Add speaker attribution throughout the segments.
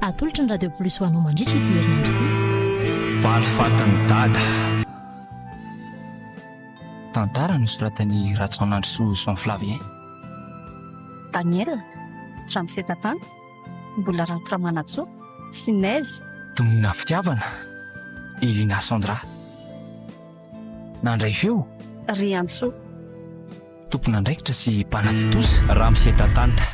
Speaker 1: atolotry ny radio plus ho anao mandritra ity herinandro ity.
Speaker 2: Valifatin'I Dada. Tantara nosoratan'ny Ratsaonandry Soa Soan Flavien.
Speaker 3: Daniel Ramsetatany mbola Ratoramanatsoa Sinez
Speaker 2: Donina Fitiavana Elina Sandra. Nandray feo
Speaker 3: Riantso
Speaker 2: tompona andraikitra sy mpanatsitosa Ramsetatanta.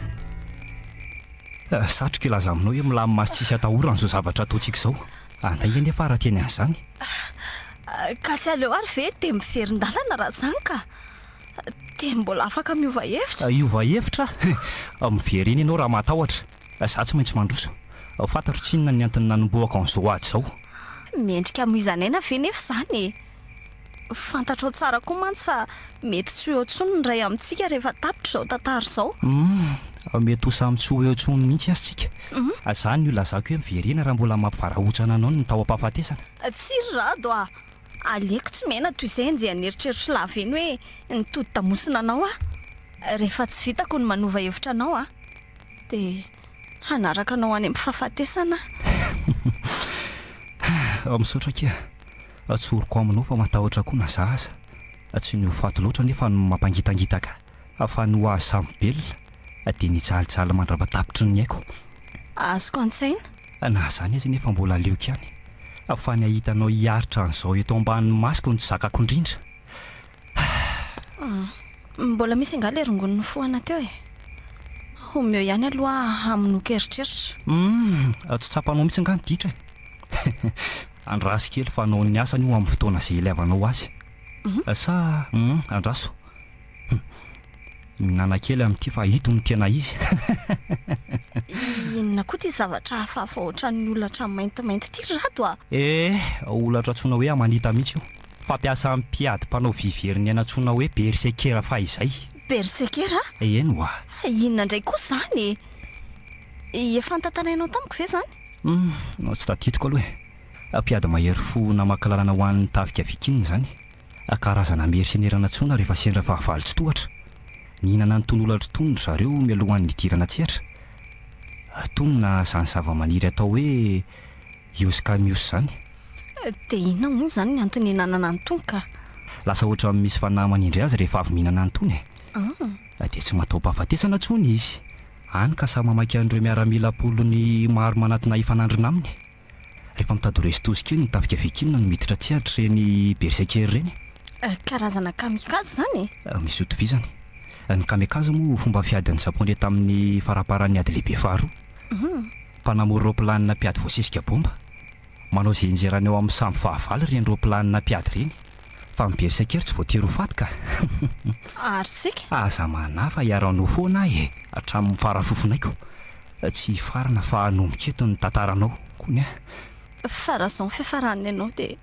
Speaker 2: Satroka ilaza aminao hoe milamy masy tsisy atahorana zao zavatra ataontsika izao. Antaingany efa raha teny an'izany.
Speaker 3: ka tsy aleo ary ve te miferin-dalana raha zany ka te mbola afaka miova hevitra.
Speaker 2: Iova hevitra miveriny ianao raha matahotra. Za tsy maintsy mandroso. Fantatro tsy inona ny antony nanomboaka an'izao ady izao.
Speaker 3: Mendrika moizanaina ve nefa zany fantatrao tsara koa mantsy fa mety tsy eo ntsony ny ray amintsika rehefa tapitra izao tantara izao.
Speaker 2: Mety ho samy tsy ho eo ntsony mihitsy azy tsika. Zany io lazako hoe miverina raha mbola mampivarahontsana anao ny tao am-pahafatesana.
Speaker 3: Tsy rado aleko tsy mena toy izay anjehan'ny eritreritro lava eny hoe nitody damosina anao rehefa tsy vitako ny manova hevitra anao dia hanaraka anao any amin'ny fahafatesana.
Speaker 2: Misaotra kia atsoroko aminao fa matahotra koa na zaza. Tsy ny ho faty loatra nefa no mampangitangitaka fa ny ho azy samybelona dia nitsalitsala mandrapatapitry ny haiko.
Speaker 3: Azoko an-tsaina
Speaker 2: na zany azy nefa mbola aleoko ihany fa ny ahitanao hiaritra an'izao eto ambanin'ny masoko no tsy zakako indrindra.
Speaker 3: mbola misy angala erongon'ny foana teo homeo ihany aloha aminoko eritreritra.
Speaker 2: Tsy tsapanao mihitsy nga nyditra andraso kely fa anao ny asany io amin'ny fotoana izay ilaivanao azy. Sa andraso minana kely amin'ity fa hito ny tena izy.
Speaker 3: Inona koa ty zavatra hafahafa ohatran'ny olatra maintimainty ty rado
Speaker 2: olatra antsoina hoe amanita mihitsy io. Fampiasa amin'ny mpiady mpanao viveriny antsoina hoe bersekera fa izay.
Speaker 3: Bersekera?
Speaker 2: Eno
Speaker 3: inona indray koa zany efa notantarainao tamiko ve zany?
Speaker 2: Tsy tadidiko aloha mpiady mahery fo namakilalana ho an'ny tavika vikinina zany. Karazana mersenerana antsoina rehefa sendra fahavalotsy tohatra. Nihinana ny tonolatra tonony zareo mialohan'ny nidirana tsehatra. Tonona zany zava-maniry atao hoe ioscamius zany.
Speaker 3: Dia inona moa zany ny antony hinanana ny tony ka?
Speaker 2: Lasa ohatra misy fanahy manindry azy rehefa avy mihinana ny tony. Dia tsy matao-pahafatesana tsony izy. Any ka sa mamaky an'ireo miaramila polony maro manatina ifanandrina aminy. Rehefa mitady resto kely ny tavika vikinina no miditra tsehatra reny bersekera reny.
Speaker 3: Karazana kamikazy zany
Speaker 2: misy otovizany. Ny kamikazy moa fomba fiadin'ny japonais tamin'ny faraparan'ny ady lehibe faharoa. Mpanamory roaplanina mpiady voasesika bomba. Manao izay injerany eo amin'ny samby fahavalo reny roaplanina mpiady reny. Fa ny bersekera tsy voatery ho faty ka.
Speaker 3: Ary sika
Speaker 2: Aza manafa hiaranao foana hatramin'ny farafofonaiko. Tsy farana fa hanomboka eto ny tantaranao koa
Speaker 3: fa raha izao ny fiafarany ianao dia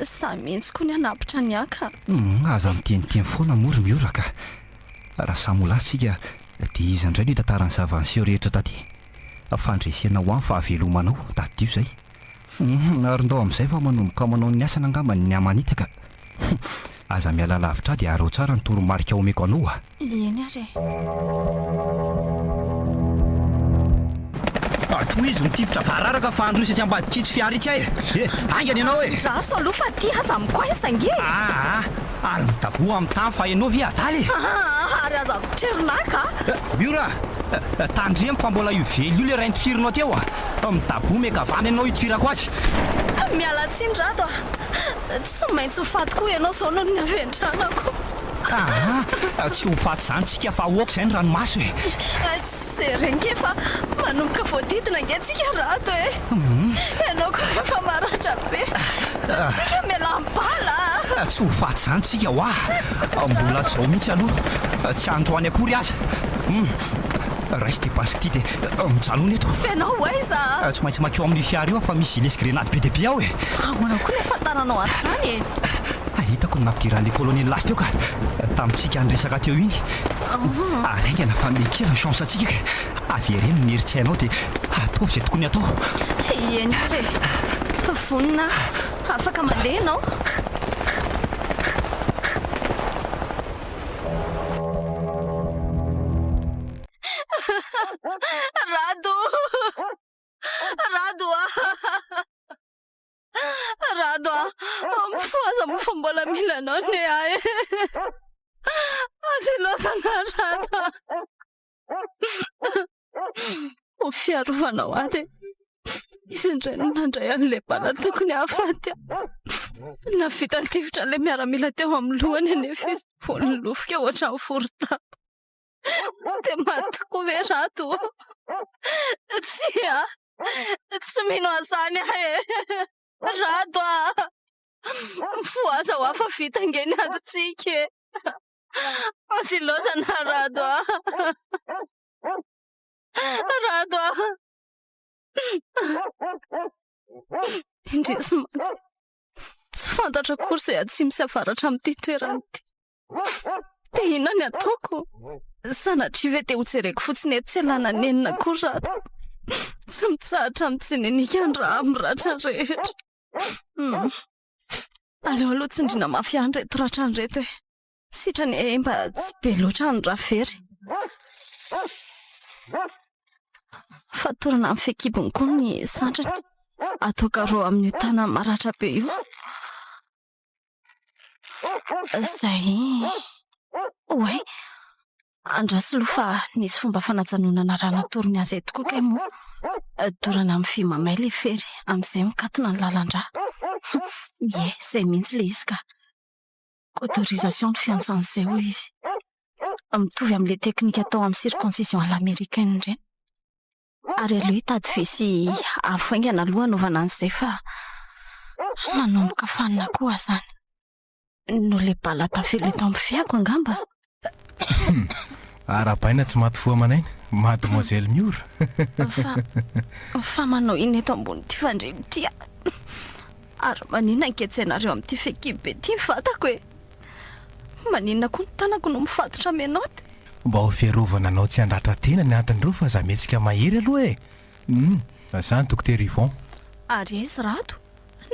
Speaker 3: samy mihitsy koa ny hanapitra ny aka.
Speaker 2: Aza miteniteny foana mory mioraka. Raha samy olatsika dia izy indray ny tantarany zava-niseho rehetra taty. Fandresena ho amin'ny fahavelomanao taty io izay. Arindao amin'izay fa manomboka manao ny asana angambany ny amanitaka. Aza miala lavitra dia arao tsara ny toromarika omeko anao
Speaker 3: Eny ary
Speaker 2: toy izy mitifitra bararaka fa andro isy ambadikitsy fiara itsy angany ianao
Speaker 3: raso aloha fa ty aza mikoesa nge
Speaker 2: ary mitaboa amin'ny tany fa ianao vi adaly
Speaker 3: ary aza mitrerinaka
Speaker 2: miora tandremo fa mbola io vely io le ray nitifirinao teo mitaboa mekavana ianao hitifirako azy
Speaker 3: miala tsindrato tsy maintsy ho faty koa ianao zao noho ny aventranako
Speaker 2: tsy ho faty zany tsika fa hoaka izay ny ranomaso
Speaker 3: tsy renke fa manomboka voadidina nge tsika rato ianao koa rehefa maratra be tsika mialambala
Speaker 2: tsy ho faty zany tsika mbola zao mihitsy aloha tsy androany akory aza raisy de basky ty dia mijalona eto
Speaker 3: fenao aiza
Speaker 2: tsy maintsy makeo amin'ny fiara io fa misy lesy grenady be deabe ao
Speaker 3: ahoana koa nefa taranao azy zany
Speaker 2: hitako ny nampidiran'le kolonely lasy teo ka tamintsika nyresaka teo iny araingana fa mekera ny chance atsika ka avereny mieritry hainao dia ataovy izay tokony atao
Speaker 3: eny re vonina afaka mandeha ianao rado rado mifoaza mofa mbola mila anao ne ay azy lozana rado ho fiarovanao aty izy indray no nandray an'ilay bala tokony hahafaty na vita nytivitra an'ilay miaramila teo amin'ny lohany anefa izy fony lofika ohatra ny forotapa dia matoko ve rato tsy mino azany ahy rado mifoaza ho afa vita ngeny adytsika azy lozana rado rado indrisy matsy tsy fantatra kory izay atsimy sy avaratra amin'ity toerana ity dia inona ny ataoko sanatria ve dia hojereko fotsiny eto tsy alana nenina kory rado tsy mitsahatra mitsininiky andraha miratra rehetra aleo aloha tsindrina mafia anreto ratra anreto hoe sitrany mba tsy be loatra ny ravery fatorana amin'ny fekibony koa ny sandrany ataokaro amin'ny tana maratra be io zay oe andrasy loha fa nisy fomba fanajanonana raha natorony azy eto koa kay moa dorana amin'ny vy mamay le fery amin'izay mikatona ny lalandra zay mihitsy le izy ka autorisation de fiançoan'izay hoy izy mitovy amin'le teknika atao amin'ny circoncision à l'américaine ireny ary aleo hitady vesy afoaingana aloha anaovana an'izay fa manomboka fanina koa zany no le bala tafela eto amin'ny fiako angamba
Speaker 4: arabaina tsy maty foa manaina mademoiselle miora
Speaker 3: fa manao iny eto ambony ty fandreny ty ary maninona anketsainareo amin'ity fekiby be ty fatako hoe maninona koa ny tanako no mifatotra menao ty
Speaker 4: mba ho fiarovana anao tsy handratra tena ny anton'ireo fa za mihetsika mahery aloha zany dokotera Yvon
Speaker 3: ary izy rado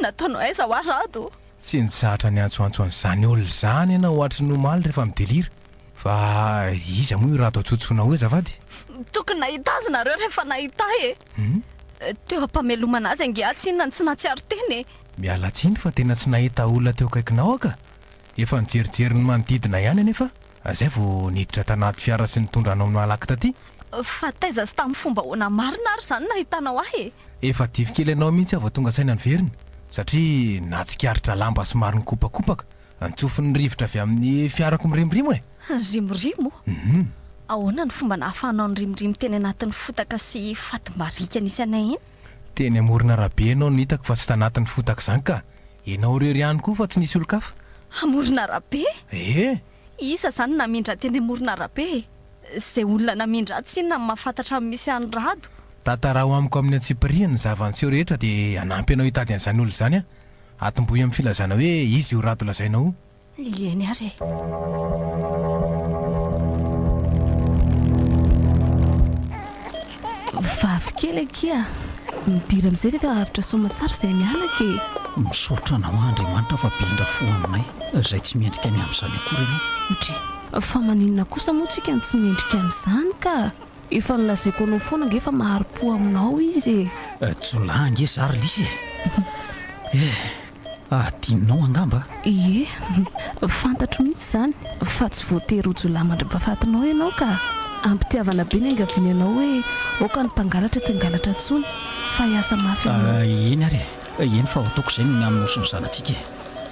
Speaker 3: nataonao aiza ho rado
Speaker 4: tsy nitsahatra ny antsoantso an'izany olo zany ianao ohatry nomaly rehefa midelira fa iza moa io rado atsotsona hoe zavady
Speaker 3: tokony nahita azy nareo rehefa nahita teo ampamelomana azy ange tsy inona ny tsy natsiaro teny
Speaker 4: miala tsiny fa tena tsy nahita olona teo kaikinao aka efa nijerijery ny manodidina ihany anefa azay vo niditra tanaty fiara sy nitondra anao malaka taty
Speaker 3: fa taiza sy tamin'ny fomba hoana marina ary zany nahitanao ahy
Speaker 4: efa divokely anao mihitsy avo tonga saina ny veriny satria natsikaritra lamba somary nikopakopaka antsofin'ny rivotra avy amin'ny fiarako mirimorimo
Speaker 3: rimorimo ahoana ny fomba nahafahanao ny rimorimo teny anatin'ny fotaka sy fatimbarika nisy anay iny
Speaker 4: teny amorona rabe ianao no hitako fa tsy tanatin'ny fotaka zany ka ianao rery ihany koa fa tsy nisy olo-kafa
Speaker 3: amorona rabe isa zany namindra teny amorona rabe zay olona namindra tsy inona mahafantatra misy any rado
Speaker 4: tantaraho amiko amin'ny antsipiriany ny zavanseho rehetra dia anampy ianao hitady an'izany olo zany atomboy amin'ny filazana hoe izy io rado lazainao
Speaker 3: eny ary
Speaker 5: vavikely akia midira amin'izay rehefa avitra somatsara izay mianaka
Speaker 2: misaotra anao Andriamanitra fa bindra fo aminay izay tsy miendrika ny amin'izany akory ianao
Speaker 5: fa maninona kosa moa tsika ny tsy miendrika an'izany ka efa nilazaiko anao foana ange efa maharo-po aminao izy
Speaker 2: tsolange zary lisy adinonao angamba
Speaker 5: fantatro mihitsy zany fa tsy voatery ho jolahy mandra-pahafatinao ianao ka ampitiavana be ny angaviany anao hoe oka ny mpangalatra tsy angalatra tsony fa hiasa mafy
Speaker 2: eny ary eny fa ataoko izay ny aminao sy ny zanantsika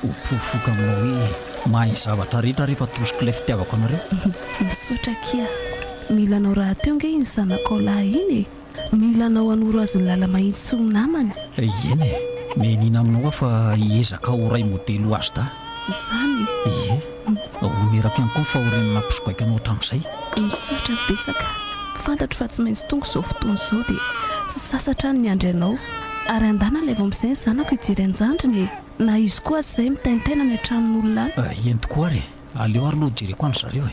Speaker 2: hopofoka aminao hoe mahay zavatra rehetra rehefa tosiko ilay fitiavako anareo
Speaker 5: misaotra kia mila anao raha teo nge iny zanakao lahy iny mila anao anoro azy ny lala mahitsy sy ho namany
Speaker 2: eny menina aminao a fa hiezaka ho ray modely ho azy da
Speaker 5: zany
Speaker 2: homeraka ihany koa fa horenina mpisokaika anao hatramin'izay
Speaker 5: misaotra betsaka fantatro fa tsy maintsy tonga izao fotoana izao dia tsy sasatra ny andry anao ary andana ilay vao amin'izay ny zanako hijery anjandriny na izy koa azy izay mitaintaina ny antranon'olona any
Speaker 2: eny tokoa ary aleo ary loha jereko any zareo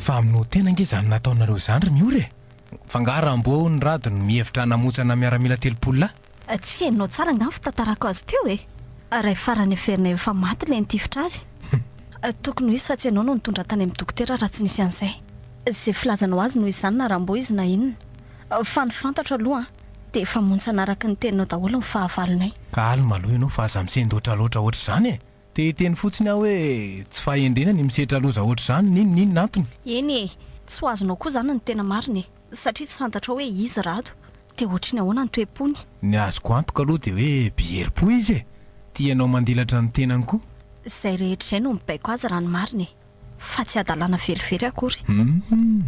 Speaker 4: fa aminao tena nge zany nataonareo zandry miora fangaram-bo ny rado ny mihevitra namotsana miaramila telopolona
Speaker 3: tsy hainao tsara ngany fitantarako azy teo ray farany aferina efa maty ilay nitifitra azy tokony ho izy fa tsy ianao no nitondra tany amin'ny dokotera raha tsy nisy an'izay Zay filazanao azy noho izany na rambo izy na inona fa ny fantatra aloha dia efa montsana araka ny teninao daholo ny fahavalinay.
Speaker 4: Kalma aloha ianao fa aza misendotra loatra ohatr' izany e. Teny fotsiny aho hoe tsy fahendrena ny misetra loza ohatr' izany ninona antony.
Speaker 3: Eny tsy ho azonao koa zany ny tena mariny satria tsy fantatra hoe izy rato dia ohatry ny ahoana ny toe-pony.
Speaker 4: Ny azoko antoka aloha dia hoe biherim-po izy e. Tianao mandilatra ny tenany koa.
Speaker 3: Izay rehetra izay no mibaiko azy raha ny mariny fa tsy adalana velively akory.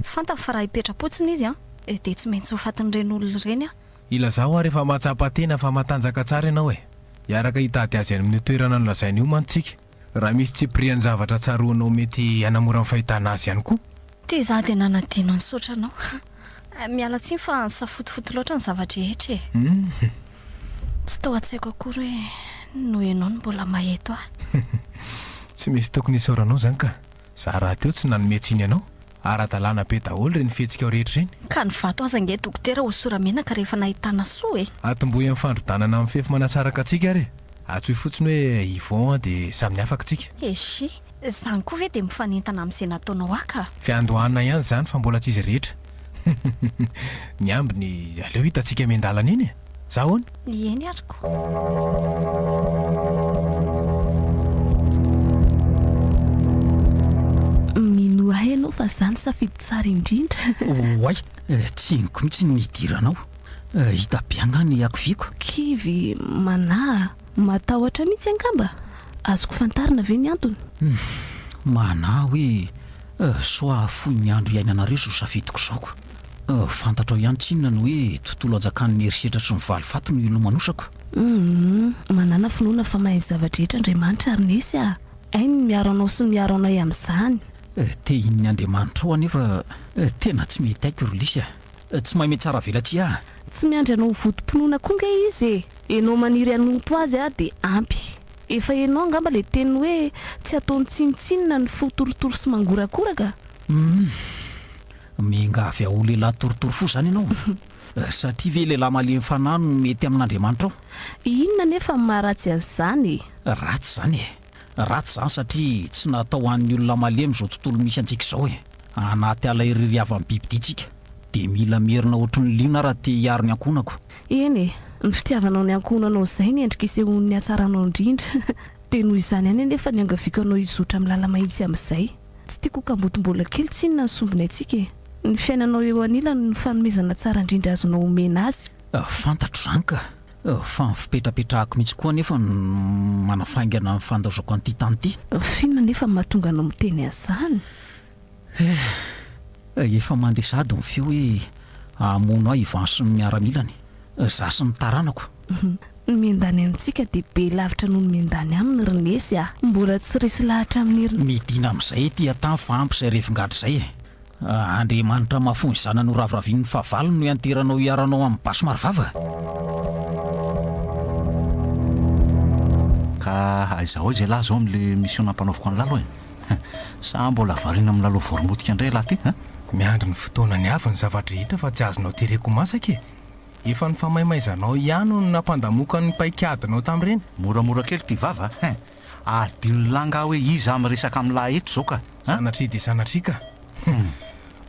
Speaker 3: Fantany fa raha hipetra-potsiny izy dia tsy maintsy ho fatin'ireny olona ireny
Speaker 4: Ilazao ary efa matsapa-tena fa matanjaka tsara ianao e. Iaraka hitady azy any amin'ny toerana nolazainy io mantsika. Raha misy tsy priany zavatra tsaroanao mety hanamora ny fahitana azy ihany koa.
Speaker 3: Tia za dia nanadino ny sotranao. Miala tsiny fa safotifoty loatra ny zavatra rehetra e. Tsy tao an-tsaiko akory hoe no ianao no mbola maheto
Speaker 4: Tsy misy tokony isaoranao zany ka. Za raha teo tsy nanometsiny ianao. Ara-dalàna be daholo reny fihetsika ao rehetra reny.
Speaker 3: Ka ny vato aza nge dokotera ho sora-menaka rehefa nahitana soa e.
Speaker 4: Atombohy amin'ny fandrodanana amin'ny fefy manasaraka antsika ary. Atsoy fotsiny hoe Yvon dia samy afaka antsika.
Speaker 3: Eshi, izany koa ve dia mifanentana amin'izay nataonao aka.
Speaker 4: Fiandohana ihany zany fa mbola tsy izy rehetra. Ny ambiny aleo hitantsika miandalana iny e. Zahoana?
Speaker 3: Eny ariko.
Speaker 5: Minoa hainao fa zany safidy tsara indrindra.
Speaker 2: Oay, tsy inoko mihitsy ny hidiranao. Hita bianga ny akoviako.
Speaker 5: Kivy manahy matahotra mihitsy angamba. Azoko fantarina ve ny antony?
Speaker 2: Manahy hoe soa fohy ny andro iainanareo so safidiko zaoko. Fantatrao ihany tsinona ny hoe tontolo anjakan'ny erisetra sy ny valifaty no ilomanosako.
Speaker 5: Manana finoana fa mahay zavatra rehetra Andriamanitra ary nesy ainy miaro anao sy miaro anao amin'izany.
Speaker 2: Te in'ny Andriamanitra ao anefa tena tsy mety haiko rolisy tsy mahay tsara velatry
Speaker 5: Tsy miandry anao votom-pinoana koa nge izy e. Enao maniry hanompo azy dia ampy. Efa enao angamba le teny hoe tsy ataony tsinitsinina ny fo torotoro sy mangorakoraka.
Speaker 2: Mingavy ao lehilahy torotoro fo zany ianao. Satria ve lehilahy malemy fanahy no mety amin'Andriamanitra ao.
Speaker 5: Inona nefa maharatsy an'izany?
Speaker 2: Ratsy zany e. Ratsy zany satria tsy natao an'ny olona malemy zao tontolo misy antsika izao e. Anaty ala iriry avy amin'ny bibidiantsika dia mila merina ohatry ny liona raha te hiaro ny ankonako.
Speaker 5: Eny e, ny fitiavanao ny ankonanao izay ny endrika isehon'ny hatsaranao indrindra. Dia noho izany any nefa ny angaviako anao izotra amin'ny lala mahitsy amin'izay. Tsy tiako kambotombola kely tsinona ny sombina antsika e. Ny fiainanao eo anilany ny fanomezana tsara indrindra azonao omena azy.
Speaker 2: Fantatro zany ka. Fa ny fipetrapetrahako mihitsy koa nefa manafaingana ny fandaozako an'ity tany ity.
Speaker 5: Finona nefa mahatonga anao miteny an'izany?
Speaker 2: Efa mandesady ny feo hoe hamono ahy Ivan sy ny miaramilany. Za sy ny taranako.
Speaker 5: Ny miendany amintsika dia be lavitra noho ny miendany aminy rinesy mbola tsy resy lahatra amin'ny heriny.
Speaker 2: Midina amin'izay ty atany fa ampy izay revin-gadra izay e. Andriamanitra mahafony zanany ho raviravin'ny fahavalony no ianteranao hiaranao amin'ny basy marivava.
Speaker 6: Ka aizaho izay lahy zao amin'le mission nampanaoviko ny lalo e. Sa mbola variana amin'ny lalo voromotika indray lahy ty
Speaker 4: Miandry ny fotoana ny avy ny zavatra hita fa tsy azonao tereko masaka e. Efa ny famaimaizanao ihany no nampandamoka ny paikadinao tamin'ireny.
Speaker 6: Moramora kely ty vava. Adino langa hoe iza amin'ny resaka amin'ny lahy eto zao ka.
Speaker 4: Sanatria dia sanatria ka.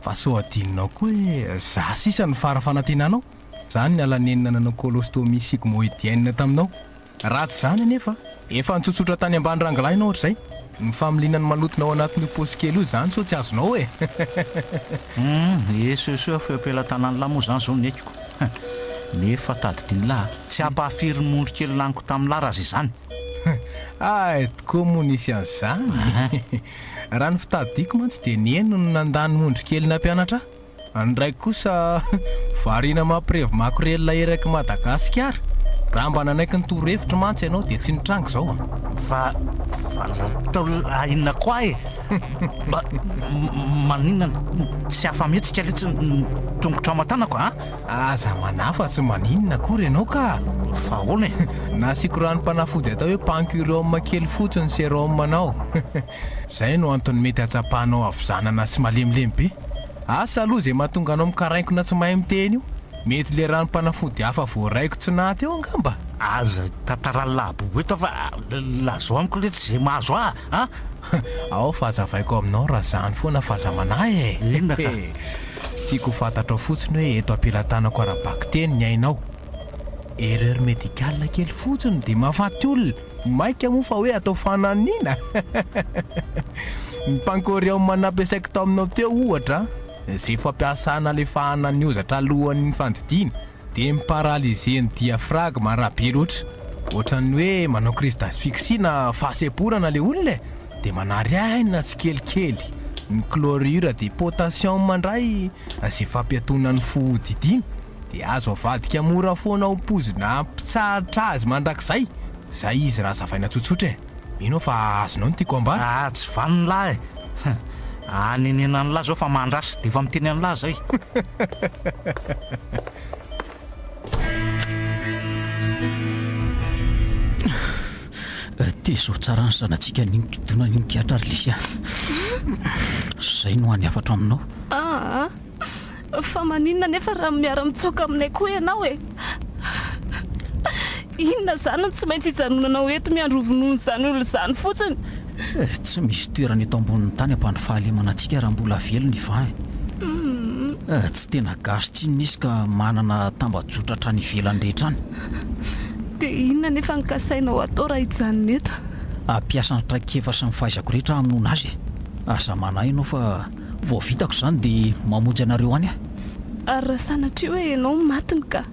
Speaker 4: Fa so adinonao koa hoe za sisa ny farafanantenanao. Zany ny alanenina nanao kolostomie sigmoidienne taminao. Ratsy zany anefa. Efa nitsotsotra tany ambany rangalahinao ohatr'izay. Ny familiana ny malotonao anatin'io posy kely io zany so tsy azonao e.
Speaker 6: Esoesoa fa ampelantanany lahy moa zany zao ny ekiko. Nefa tadidiny lahy tsy ampahafiry ny mondro kely laniko tamin'ny lahy raha zay zany.
Speaker 4: Tokoa moa nisy an'izany. Raha ny fitadidiako mantsy dia ny eno no nandany mondro kely nampianatra. Andraiky kosa variana mampirevo makorelina eraky Madagasikara. Raha mba nanaiky ny torohevitra mantsy ianao dia tsy nitrango izao.
Speaker 6: Fa tao inona koa e. Maninona tsy afa-mihetsika letsy tongotra aman-tanako
Speaker 4: Aza manafa tsy maninona akory ianao ka.
Speaker 6: Fa hoana e.
Speaker 4: Nasiako rano mpanafody atao hoe pancurome kely fotsiny sérum anao. Zay no antony mety hatsapahanao avizanana sy malemilemy be. Asa aloha izay mahatonga anao mikaraikona tsy mahay miteny io. Mety le rano mpanafody hafa voaraiko tsy naty eo angamba.
Speaker 6: Aza tantarany lahy bobo eto fa lazao amiko letsy zay mahazo
Speaker 4: ao fahazavaiko aminao raha zany foana fahazamanahy
Speaker 6: Inona ka?
Speaker 4: tiako fantatra fotsiny hoe eto ampelantanako ara-bakiteny ny ainao erreur médicale kely fotsiny dia mahafaty olona maika moa fa hoe atao fananiana ny pankoriao manampiasaiko tao aminao teo ohatra zay fampiasana le fahananiozatra alohan'ny fandidiana dia miparalysé ny diafragme raha be loatra ohatran'ny hoe manao crise d'asphyxie na fahaseporana le olona dia manariaina tsy kelikely ny chlorure dia potassium mandray zay fampiatona ny fodidiana dia azo avadika mora foana ho pozina mpitsahatra azy mandrakizay zay izy raha zavaina tsotsotra mino fa azonao ny tiako ambara
Speaker 6: Tsy vaniny lahy anenena ny lahy zao fa mandrasa dia efa miteny any lahy zay.
Speaker 2: Tezao tsara ny zanatsika ninkidona ninkihatra ary lisy zay no any afatra aminao.
Speaker 5: Fa maninona nefa raha miara-mitsoka aminay koa ianao inona zany tsy maintsy hijanonanao eto miandrovonono zany olo zany fotsiny.
Speaker 2: Tsy misy toerana eto ambonin'ny tany ampany fahalemana antsika raha mbola velo ny va tsy tena gasy tsy nisy ka manana tambajotra trany ivelany rehetra any.
Speaker 5: Dia inona nefa nikasainao atao raha hijanona eto?
Speaker 2: Ampiasa ny traikefa sy ny fahaizako rehetra aminona azy asa manahy ianao fa vao vitako izany dia mamonjy anareo any
Speaker 5: ary raha sanatria hoe ianao matiny ka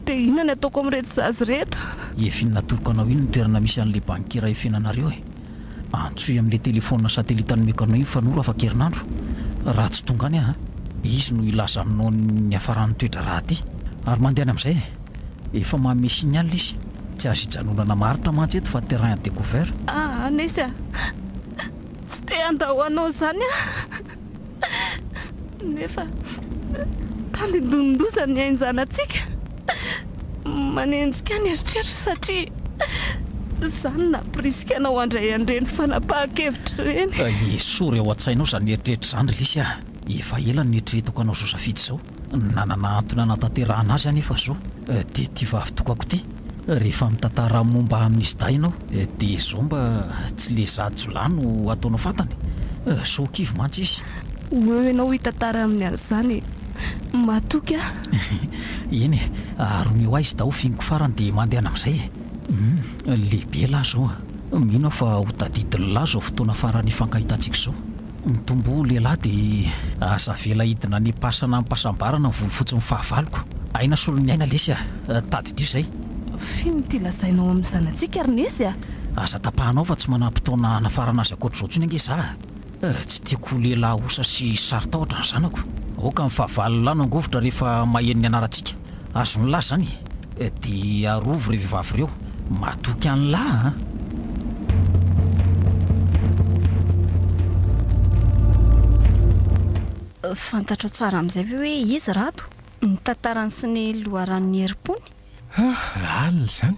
Speaker 5: dia inona ny ataoko amin'ireto zazy rehetra?
Speaker 2: Efinina toroko anao iny ny toerana misy an'ilay bankera efenanareo antsoy amin'ilay telefona satelita ny mekano iny fanoro afa-kerinandro raha tsy tonga any izy no ilaza aminao ny hafaran'ny toetra raha ty ary mandehana amin'izay efa manome signal izy tsy azo hijanonana maritra mantsy eto fa terrain découvert.
Speaker 5: Nisy tsy te handahoanao zany nefa tandindonindozany ny ainjanatsika manenjika ny eritreritra satria zany nampiriska anao andray andreny fanapahan-kevitra reny.
Speaker 2: Esory ao an-tsainao zany eritreritra zany lisy efa ela ny eritreretako anao zao safidy zao nanana antony nanatanterahana azy anefa zao dia ty vavy tokako ty rehefa mitantara momba amin'izy day ianao dia zao mba tsy le zadjolay no ataonao fantany so kivy mantsy izy
Speaker 5: eo ianao hitantara amin'ny an'izany matoky
Speaker 2: eny aromeo azy da ho figniko farany dia mandehana amin'izay lehibe lahy zao mino fa ho tadidiny lahy zao fotoana farany fankahitantsika zao mitombo lehilahy dia asa vela hidina ny pasana mpasambarana ny volo fotsiny fahavaloko aina solony aina lesy tadidio izay
Speaker 5: fino ty lazainao amin'ny zanatsika ary nesy
Speaker 2: aza tapahanao fa tsy manam-potoana hanafarana azy akoatra izao tsony ange za tsy tiako lehilahy osa sy saritahotra ny zanako aoka mifahavaly lahy no angovotra rehefa maheno ny anarantsika azo ny lahy zany dia arovo ireo vehivavy ireo matoky any lahy
Speaker 3: fantatro tsara amin'izay ve hoe izy rato ny tantarany sy ny loharan'ny herim-pony
Speaker 4: alina zany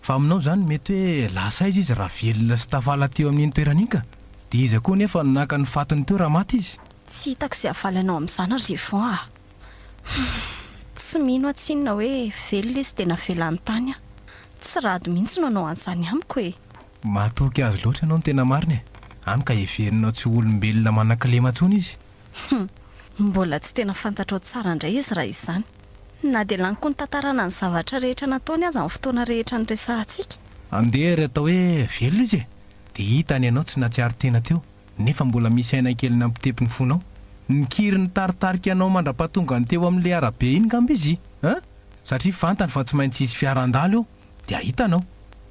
Speaker 4: fa aminao zany mety hoe lasa izy izy raha velona sy tafala teo amin'iny toerana iny ka dia izy koa nefa naka ny fatiny teo raha maty izy
Speaker 3: tsy hitako izay hafalanao amin'izany ry fon tsy mino atsinona hoe velona izy tena velany tany tsy rado mihitsy no anao an'izany amiko
Speaker 4: matoky azy loatra ianao no tena mariny any ka heverinao tsy olombelona manan-kilema ntsony izy
Speaker 3: mbola tsy tena fantatrao tsara indray izy raha izany na dia laniko ny tantarana ny zavatra rehetra nataony azy amin'ny fotoana rehetra ny resahantsika
Speaker 4: andeha ry atao hoe velona izy dia hitany ianao tsy natsiary tena teo nefa mbola misy aina kely nampitepy ny fonao nikiry ny taritarika anao mandra-pahatonga ny teo amin'ilay arabe iny ngamba izy satria fantany fa tsy maintsy isy fiarandalo eo dia hitanao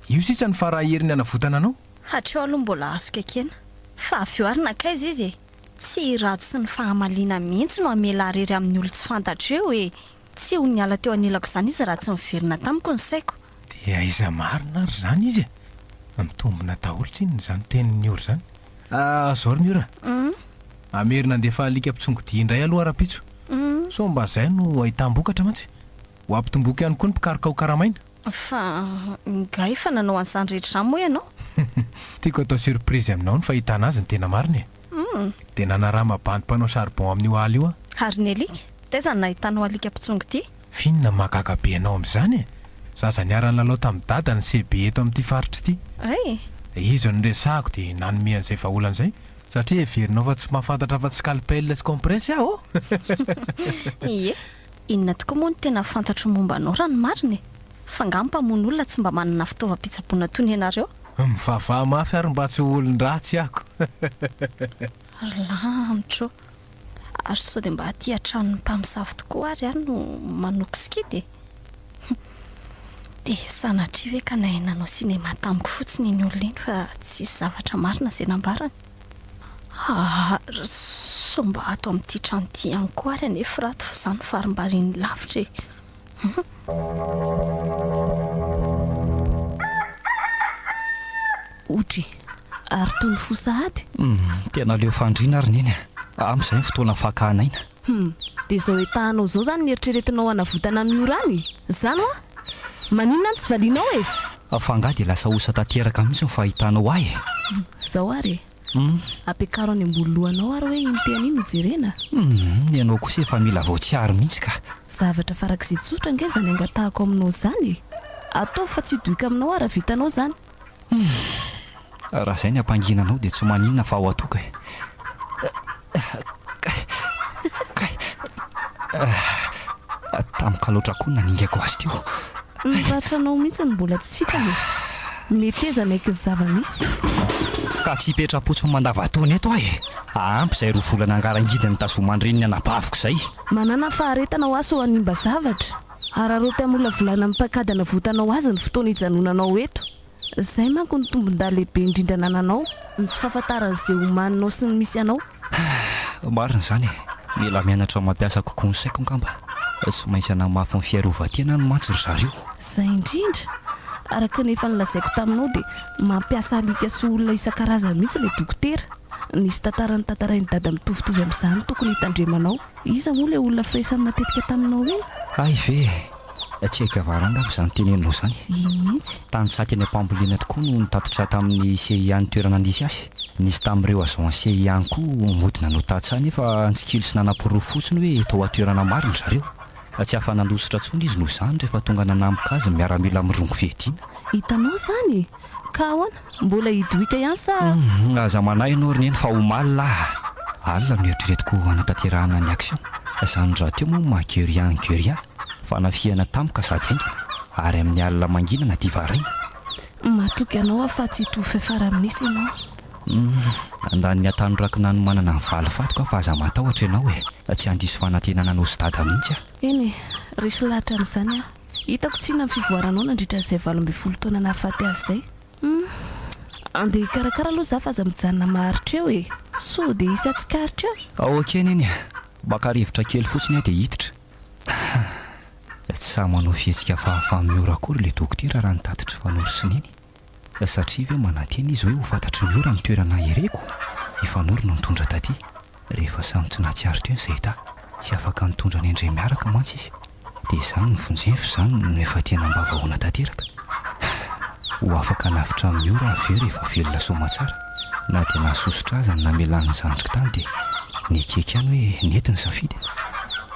Speaker 4: io sisa ny faraherin'ny anavotana anao
Speaker 3: hatreo aloha mbola azo kekena fa avyoarina kaiza izy tsy rato sy ny fahamaliana mihitsy no amela rery amin'ny olo tsy fantatra eo tsy ho niala teo anilako izany izy raha tsy miverina tamiko ny saiko
Speaker 4: dia aiza marina ary zany izy mitombona daholotra iny zany tenin'ny oro zany zao ry miora amerina andefa alika mpitsongodia indray aloha ara-pitso so mba zay no ahitam-bokatra mantsy ho ampitomboka ihany koa ny mpikaroka ho karamaina
Speaker 3: fa nga efa nanao an'izany rehetra izany moa ianao
Speaker 4: tiako atao surprise aminao ny fahitana azy ny tena mariny dia nanaraha mabandy mpanao charbon amin'ny oaly io
Speaker 3: ary ny alika taizany nahitanao alika mpitsongodia
Speaker 4: finona mahagaga be anao amin'izany zaza niara-lalao tamin'ny dada ny sebe eto amin'ity faritra ity izy no resahako dia nanomean'izay vaholan'izay satria everinao fa tsy mahafantatra fa tsy scalpel sy compresse aho
Speaker 3: ie inona tokoa moa no tena fantatro momba anao raha ny mariny fa nga mpamono olona tsy mba manana fitaovam-pitsaboana toy ny ianareo
Speaker 4: mivavaha mafy ary mba tsy olon-dratsy ahako
Speaker 3: lamotro ary sao dia mba aty hatrano mpamosavy tokoa ary no manoko skidy dia sanatria hoe ka nahinanao sinema tamiko fotsiny iny olona iny fa tsisy zavatra marina izay nambarany so mba ato amin'ity trano ity ihany koa ary anefa rato fa izany farim-bariny lavitra
Speaker 5: otry ary toy ny fosahady
Speaker 2: tena leo fandriana ary neny amin'izay ny fotoana fakahanaina
Speaker 5: dia izao etahanao izao zany ny eritreretinao hanavotana amin'ny orany zany oa maninona ny tsy valinao e
Speaker 2: afangah dia lasa osa tanteraka mihitsy ny fahitanao ahy
Speaker 5: izao ary ampiakaro any ambolohanao ary hoe inteny iny jerena
Speaker 2: ianao kosa efa mila vaotsiary mihitsy ka
Speaker 5: zavatra farak'izay tsotra nge zany angatahako aminao zany atao fa tsy doika aminao ary vitanao zany
Speaker 2: raha izay ny ampanginanao dia tsy maninona fa ao atoka tamika loatra koa naningako azy teo
Speaker 5: ratranao mihitsy ny mbola tsy sitrany meteza naiky ny zava-misy
Speaker 2: ka tsy hipetra-potsiny mandavataony eto ahy ampy izay roa volana angarangidy ny tazomandreniny anabaviko izay
Speaker 5: manana faharetana ho aso ho animba zavatra ary aroty am'olona volana mipaikadana votanao azy ny fotoana hijanonanao eto izay manko ny tombon-daha lehibe indrindra nananao ny tsy fahafantaran'izay homaninao sy ny misy anao
Speaker 2: marina izany mila mianatra mampiasa kokoa ny saiko ngamba tsy maintsy anamafy ny fiarovan-tena no mantsy ry zareo
Speaker 5: izay indrindra araka nefa nylazaiko taminao dia mampiasa alika sy olona isan-karazany mihitsy ilay dokotera nisy tantarany tantarainy dada mitovitovy amin'izany tokony hitandremanao iza moa ilay olona firesan'ny matetika taminao iny
Speaker 2: ay ve tsy haika varanga amin'izany tenenao izany
Speaker 5: iny mihitsy
Speaker 2: tanysaty any ampambolena tokoa no nitatitra tamin'ny CIA ny toerana andisy azy nisy tamin'ireo azon CIA koa modina no tatsany efa antsikilo sy nanam-poroa fotsiny hoe tao atoerana mariny zareo tsy hafanandositra tsony izy no izany rehefa tonga nanamika azy miaramila mirongo fehitiana
Speaker 5: hitanao zany ka ahoana mbola hidohika ihany sa
Speaker 2: aza manahy ianao ry neny fa omalina alina no eritreretiko hanatanterahana ny action izany raha teo moa mageria fa nafihana tamika sady haingana ary amin'ny alina manginana divaraina
Speaker 5: matoky anao afa tsy hitovy fiafara-minisy ianao
Speaker 2: andany atano rakina no manana ny valifatiko fa aza matahotra ianao tsy handiso fanantenana anao sy dada mihitsy
Speaker 5: eny resy lahatra amin'izany hitako tsy na ny fivoaranao nandritra n'izay 12 taona nahafaty azy izay andeha karakara aloha za fa aza mijanona maharitra eo so dia isa tsy karitra
Speaker 2: eo okeny eny baka rivotra kely fotsiny aho dia hiditra tsy samy manao fihetsika fahafamiora akory ilay dokotera raha nitatitra fanorosiny eny satria ve mananteny izy hoe ho fantatry ny ora ny toerana ireko ifanorona nitondra taty rehefa samy tsy natsiary teo izay ta tsy afaka nitondra ny indray miaraka mantsy izy dia izany ny vonjefy izany no efa tena mba vahoana tanteraka ho afaka navitra amin'ny ora aveo rehefa velona somatsara na dia nahasosotra azy ny namelan'ny zandrika tany dia nikeka ihany hoe nety ny safidy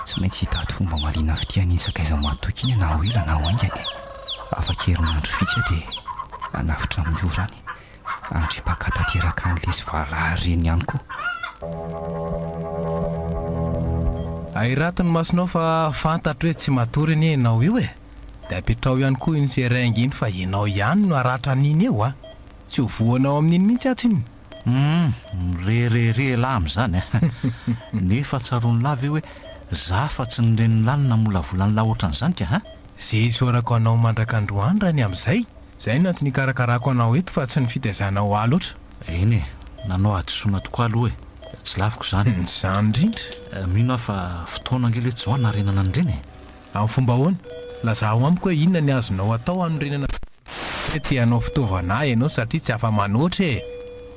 Speaker 2: tsy maintsy hitaty fomba malina fitiany isakaiza matoky iny na ho ela na ho aingany afaka herinandro fitsy dia anavitra amin'ny orany andripaka tanteraka an'lesy varahary reny ihany koa
Speaker 4: airato ny masonao fa fantatro hoe tsy matory eny enao io dia apetrao ihany koa iny seraingy iny fa enao ihany no aratra an'iny eo tsy ho voanao amin'iny mihitsy atsy iny
Speaker 6: mirerere lahy amin'izany nefa tsaroany lavy hoe za fa tsy nireny lanina mola volany lahy ohatran'izany ka
Speaker 4: zay sorako anao mandrakandroandrany amin'izay izay no antony karakarako anao eto fa tsy ny fitaizanao ahy loatra
Speaker 6: eny nanao adisoana tokoa aloha tsy laviko izany
Speaker 4: izany indrindra
Speaker 6: mino aho fa fotoana angely hoe tsy ho anarenana an'ireny
Speaker 4: amin'ny fomba hoany lazaho amiko hoe inona ny azonao atao anorenana tianao fitaovana ianao satria tsy afa manoatra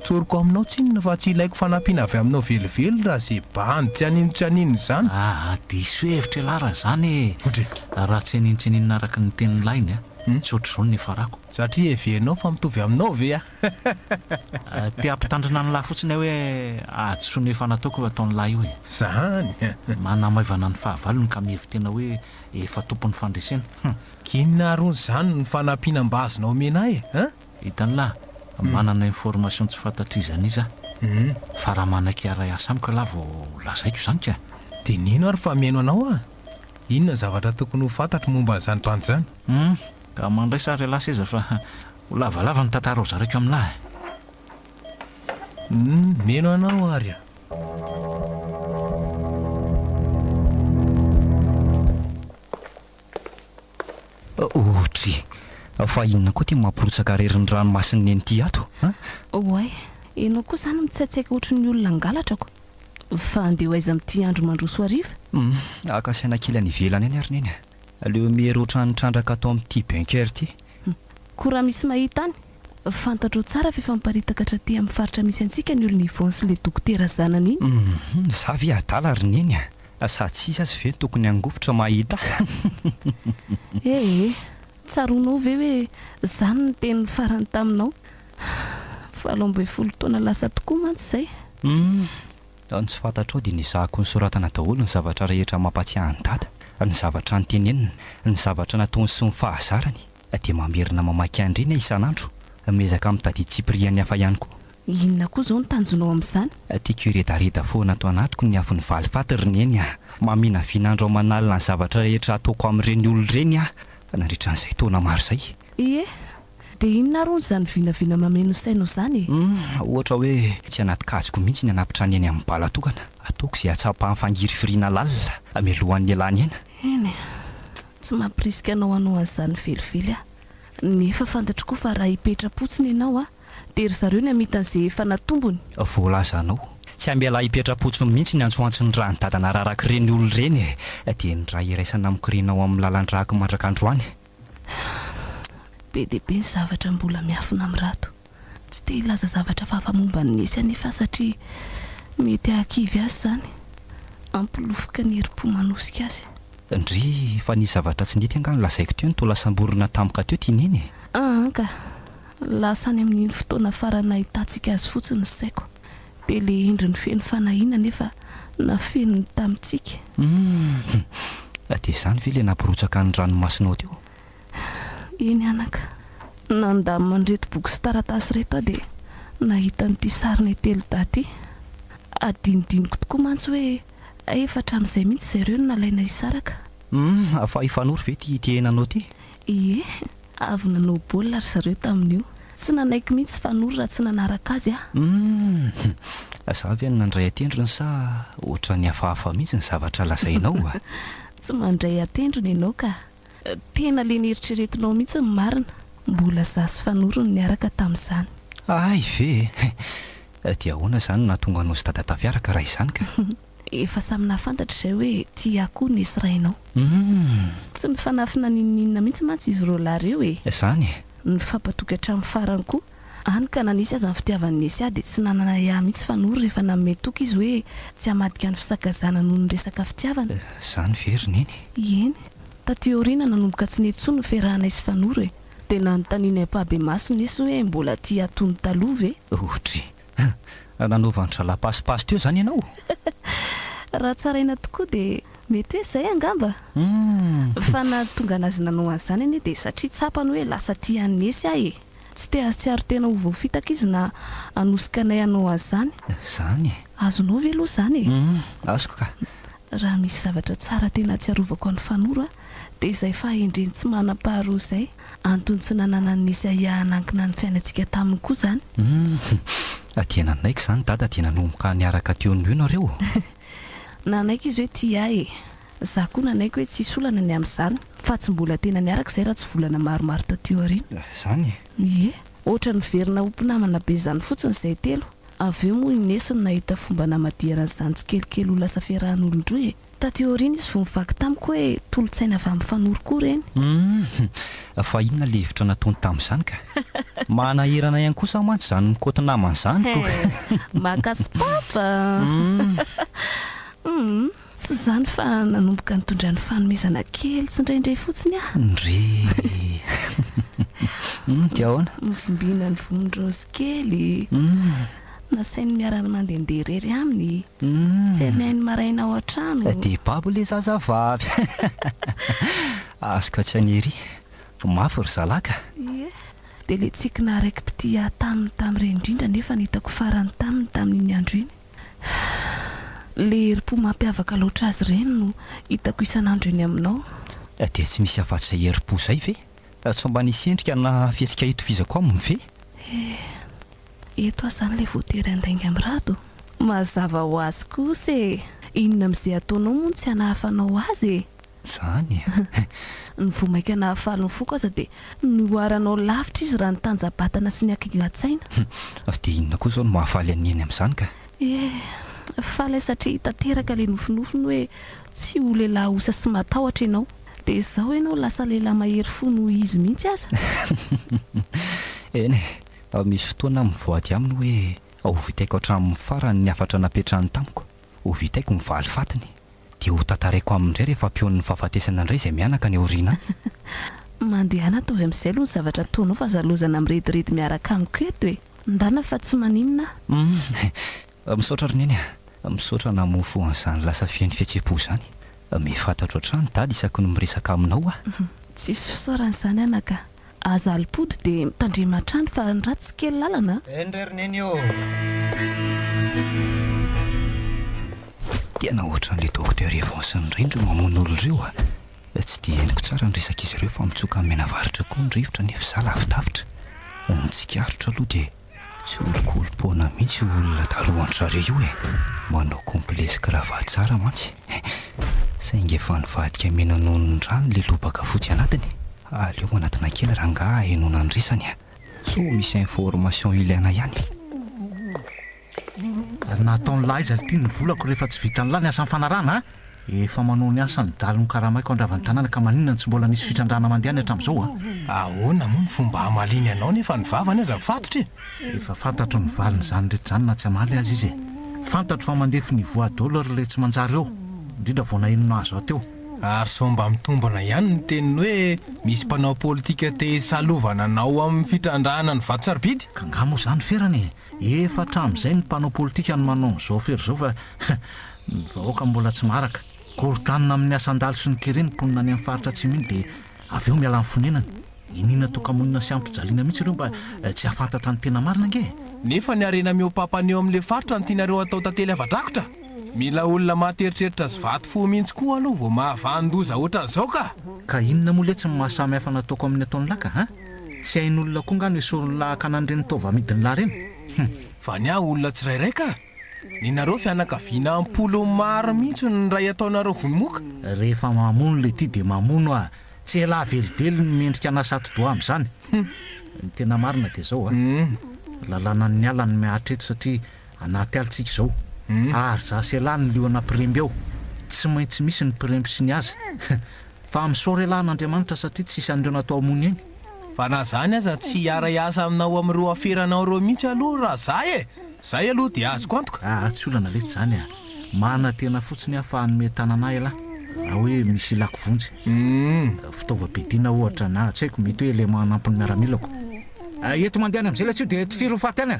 Speaker 4: tsoriko aminao tsinona fa tsy ilaiko fanampiana avy aminao velively raha zay bandy tsy anino izany
Speaker 6: diso hevitra lara izany raha tsy hanintsyaninona araka ny tenin'ny lainy tsy ohatr'izao ny nefarako
Speaker 4: satria everinao fa mitovy aminao ve
Speaker 6: tia ampitandrina ny lahy fotsiny hoe adisoana efa nataoko ataon'ny lahy io
Speaker 4: zany
Speaker 6: manamaivana ny fahavalony ka mihevy tena hoe efa tompon'ny fandresena
Speaker 4: kinona arony izany ny fanampiana mba azonao mena hitany
Speaker 6: lahy manana information tsy fantatrizany iza fa raha manan-kiara asa amiko laha vao lazaiko izany ka.
Speaker 4: dia nino ary fa mihaino anao a? Inona ny zavatra tokony ho fantatro momba an'izany toany izany?
Speaker 6: Ka mandray sary ala seza fa ho lavalava ny tantara ao zaraiky aminahy.
Speaker 4: Mihaino anao ary a.
Speaker 2: Ohatra fa inona koa tia mamporotsaka rerin'ny ranomasiny eny ity ato
Speaker 5: oay enao koa izany mitsaitsaika ohatry ny olona angalatrako fa andeha ho aiza amin'ity andro mandroso hariva.
Speaker 2: akasaina kely any ivelany any ary neny aleo mihery ohatrany trandraka atao amin'ity banker ity.
Speaker 5: Koa raha misy mahita any fantatro tsara fifamparitaka hatraty amin'ny faritra misy antsika ny olona ivon sy le dokotera zanany iny.
Speaker 2: Zavy adala ary neny sady sisa azy ve tokony angofotra mahita.
Speaker 5: Tsaronao ve hoe zany ny teny farany taminao fa 12 taona lasa tokoa mantsy izay.
Speaker 2: Ny tsy fantatrao dia nizahako ny soratana daholo ny zavatra rehetra mampatsiahy ny dada, ny zavatra nytenenina, ny zavatra nataony sy ny fahazarany, dia mamerina mamaky andreny isan'andro mezaka mitady tsipiriany hafa ihany koa.
Speaker 5: Inona koa izao ny tanjonao amin'izany?
Speaker 2: Tiako iredareda foana ato anatiko ny afon'ny valifaty roneny mamina vinandro ao manalina ny zavatra rehetra ataoko amin'ireny olona ireny nandritra n'izay taona maro izay.
Speaker 5: Dia inona ro nyzany vinavina mameno sainao izany?
Speaker 2: Ohatra hoe tsy anaty kazoko mihitsy ny anapitra ny eny amin'ny balatokana, ataoko izay atsapahan'ny fangiry firiana lalina melohan'ny ialana eny.
Speaker 5: Tsy mampirisika anao an'izany velively nefa fantatro koa fa raha hipetra-potsiny ianao dia ry zareo ny amitan'izay efa natombony.
Speaker 2: Voalaza anao tsy ambiala hipetra-potsiny mihitsy ny antsoantsony raha ny dadana raraka ireny olona ireny dia ny raha iraisana amikirinao amin'ny lalan-drahako mandrak'androany.
Speaker 5: Be dia be ny zavatra mbola miafina amin'ny rato. Tsy te hilaza zavatra fahamomba ny Misy anefa satria mety hakivy azy izany ampilofika ny herim-po manosika azy.
Speaker 2: Ndry fa ny zavatra tsy nety angano lazaiko teo ny tola-samborona tampoka teo tianeny.
Speaker 5: Ka lasa any amin'iny fotoana farana ahitantsika azy fotsiny ny saiko dia le endriny feno fanahiana nefa nafenony tamintsika.
Speaker 2: Dia izany ve le namporotsaka ny ranomasinao teo?
Speaker 5: Eny anaka nandamy mandreto boky sy taratasy reto dia nahita n'ity sariny telo daty adinidiniko tokoa mantsy hoe efatra amin'izay mihitsy zareo no nalaina isaraka.
Speaker 2: Fa ifanory ve ty tienanao ty?
Speaker 5: Avy nanao baolina ry zareo tamin'io. Tsy nanaiky mihitsy fanory raha tsy nanaraka azy
Speaker 2: Zavy any nandray atendrony sa ohatra ny hafahafa mihitsy ny zavatra lazainao
Speaker 5: Tsy mandray atendrony ianao ka tena le nieritreretinao mihitsy ny marina. Mbola zasy fanorony niaraka tamin'izany.
Speaker 2: Ay ve dia ahoana izany nahatonga anao sy dada tafiaraka raha izany ka?
Speaker 5: Efa samy nafantatra izay hoe tia koa nisy rainao. Tsy mifanafina ninina mihitsy mantsy izy roa lahy ireo
Speaker 2: Izany
Speaker 5: ny fampatoky hatramin'ny farany koa any ka nanisy aza ny fitiavany Misy dia tsy nanana iahy mihitsy fanory rehefa nanome toky izy hoe tsy hamadika ny fisakazana noho ny resaka fitiavana.
Speaker 2: Izany very neny.
Speaker 5: Eny taty aoriana nanomboka tsy nety tsony ny fiarahana izy fanory dia nanontaniany ampabe masony izy hoe mbola tia atony taloha ve?
Speaker 2: Ohatra nanaovan'ny lapasipasy teo izany ianao?
Speaker 5: Raha tsaraina tokoa dia mety hoe izay angamba. Fa nahatonga anazy nanao an'izany anie dia satria tsapany hoe lasa tia ny Misy tsy te ahatsiaro tena ho voafitaka izy na anosika anay anao an'izany.
Speaker 2: Izany
Speaker 5: Azonao ve aloha izany
Speaker 2: azoko ka.
Speaker 5: Raha misy zavatra tsara tena atsiarovako ny fanoro dia izay fahendreny tsy manam-paharoa izay antony tsy nanana ny Misy hanankina ny fiainantsika taminy koa izany.
Speaker 2: Tena naiko izany dada tena nanomboka niaraka teo ny eo nareo.
Speaker 5: Nanaiko izy hoe tia za koa nanaiko hoe tsisy olana ny amin'izany fa tsy mbola tena niaraka izay raha tsy volana maromaro tateo aoriana.
Speaker 2: Izany
Speaker 5: ohatra ny verina ompinamana be izany fotsiny izay telo avy eo moa inesiny nahita fomba namadihana izany tsy kelikely ho lasa fiarahan'olon-droa tateo aoriana izy vao mivaky tamiko hoe tolotsaina avy amin'ny fanory koa ireny.
Speaker 2: Fa inona le hevitra nataony tamin'izany ka? Manahirana ihany kosa mantsy izany mikoty namana izany
Speaker 5: makasipapa. Tsy izany fa nanomboka nitondra ny fanomezana kely tsy indraindray fotsiny
Speaker 2: ndry tia ahoana?
Speaker 5: Mivombiana ny vonindrozy kely nasainy miarana mandehandeha rery aminy tsy anainy maraina ao an-trano
Speaker 2: dia babo le zazavavy azoko tsy hanery mafy ry zalaka
Speaker 5: dia le tsikina araiky pitia tamin'ireny indrindra nefa nitako farany tamin'iny andro iny. Le herim-po mampiavaka loatra azy ireny no hitako isan'andro eny aminao.
Speaker 2: Dia tsy misy afa-tsy izay herim-po izay ve? Tsy mba nisy endrika na fihetsika hitovizako aminy ve?
Speaker 5: Eto aho izany ilay voatery andainga amin'ny rado. Mazava ho azy kosa e. Inona amin'izay ataonao moa tsy hanahafanao azy e.
Speaker 2: Izany
Speaker 5: Ny vomaika nahafalony foko aza dia nyoaranao lavitra izy raha ny tanjabatana sy ny akinga-tsaina.
Speaker 2: dia inona koa izao no mahafaly an'eny amin'izany ka?
Speaker 5: Faly satria hitateraka ilay nofinofiny hoe tsy ho lehilahy osa sy matahotra ianao. Dia izao ianao lasa lehilahy mahery fo noho izy mihitsy aza.
Speaker 2: Eny misy fotoana mivoady aminy hoe ho vitaiko hatramin'ny farany ny afatra napetrahany tamiko. Ho vitaiko ny valifatiny. Dia ho tantaraiko amindray rehefa mpeon'ny fahafatesana indray izay mianaka ny aoriana.
Speaker 5: Mandehana ataovy amin'izay aloha ny zavatra ataonao fa zalozana mirediredy miaraka amiko eto e. Ndana fa tsy maninona.
Speaker 2: Misaotra roneny misaotra na mofo an'izany lasa fihain'ny fihetseham-po izany. Mifantatro hatrany tady isaky ny miresaka aminao
Speaker 5: Tsisy fisaoran'izany anaka. Aza alipody dia mitandrema hatrany fa ny ratsy kely lalana.
Speaker 2: Endray roneny io. Tena ohatran'ilay dokotera Evans ny rindro mamono olo ireo tsy dia henoko tsara ny resaka izy ireo fa mitsoka amin'ny menavaritra koa ny rivotra nefa izaho lavidavitra. Ny tsikarotra aloha dia tsy olokolompona mihitsy olona tarohan'ny zareo io manao komplesy kravaty tsara mantsy. Saingy efa nivadika mena nohon'ny rano ilay lobaka fotsy anatiny. Aleo anatina kely raha ngaha henona ny resany so misy information ilaina ihany.
Speaker 6: Nataony lahy izy ity ny volako rehefa tsy vita n'lahy ny asan'ny fanarana efa manao ny asany daliny karamaiko andravany tanàna ka maninona tsy mbola nisy fitrandrana mandehany hatramin'izao
Speaker 4: ahoana moa ny fomba hamaliny anao nefa ny vavany aza mifatotra
Speaker 6: efa fantatro ny valiny izany rehetra izany na tsy hamaly azy izy fantatro fa mandefy ny voadolary le tsy manjary eo indrindra vao nahenona azo ateo
Speaker 4: ary somba mitombona ihany ny teniny hoe misy mpanao politika te salovana anao amin'ny fitrandrana ny vato-sarobidy
Speaker 6: ka nga moa izany ferany efa hatramin'izay ny mpanao politika ny manao n'izao fery izao fa ny vahoaka mbola tsy maraka korotanina amin'ny asan-dalo sy ny kereny mponina any amin'ny faritra tsy miny dia avy eo miala amin'ny fonenany inina tokamonina sy ampijaliana mihitsy ireo mba tsy hafantatra ny tena marina nge
Speaker 4: nefa ny arena miopapaneo amin'ilay faritra ny tianareo atao tantely hava-drakotra mila olona mahteritreritra sy vato fo mihitsy koa aloha vao mahavandoza ohatran'izao
Speaker 6: ka inona moa le tsy mahasamy hafa nataoko amin'ny ataon'ny lahy ka tsy hain'olona koa ngano esorony lahaka nanireny tova midiny lahy reny
Speaker 4: fa ny aho olona tsirairay ka ninareo fianakaviana ampolo maro mihitsy ny ray ataonareo vonomoka
Speaker 6: rehefa mamono le ty dia mamono tsy elahy velively ny mendrika nasaty doa amin'izany ny tena marina dia izao lalàna ny alany miahatra eto satria anaty alitsika izao ary zasy elahy ny lioana piremby eo tsy maintsy misy ny piremby sy ny aza fa misaora elahy n'Andriamanitra satria tsy isan'ireo natao amony eny
Speaker 4: fa na zany aza tsy hiara-iasa aminao amin'ireo aferanao ireo mihitsy aloha raha zay aloha dia azoko antoka
Speaker 6: tsy olana lesy zany mana tena fotsiny ahafahany metananahy elahy raha hoe misy ilako vonjy fitaovam-piadiana ohatra na tsy haiko mety hoe ilay manampy ny miaramilako eto mandehany amin'izay latsio dia ty firy faty any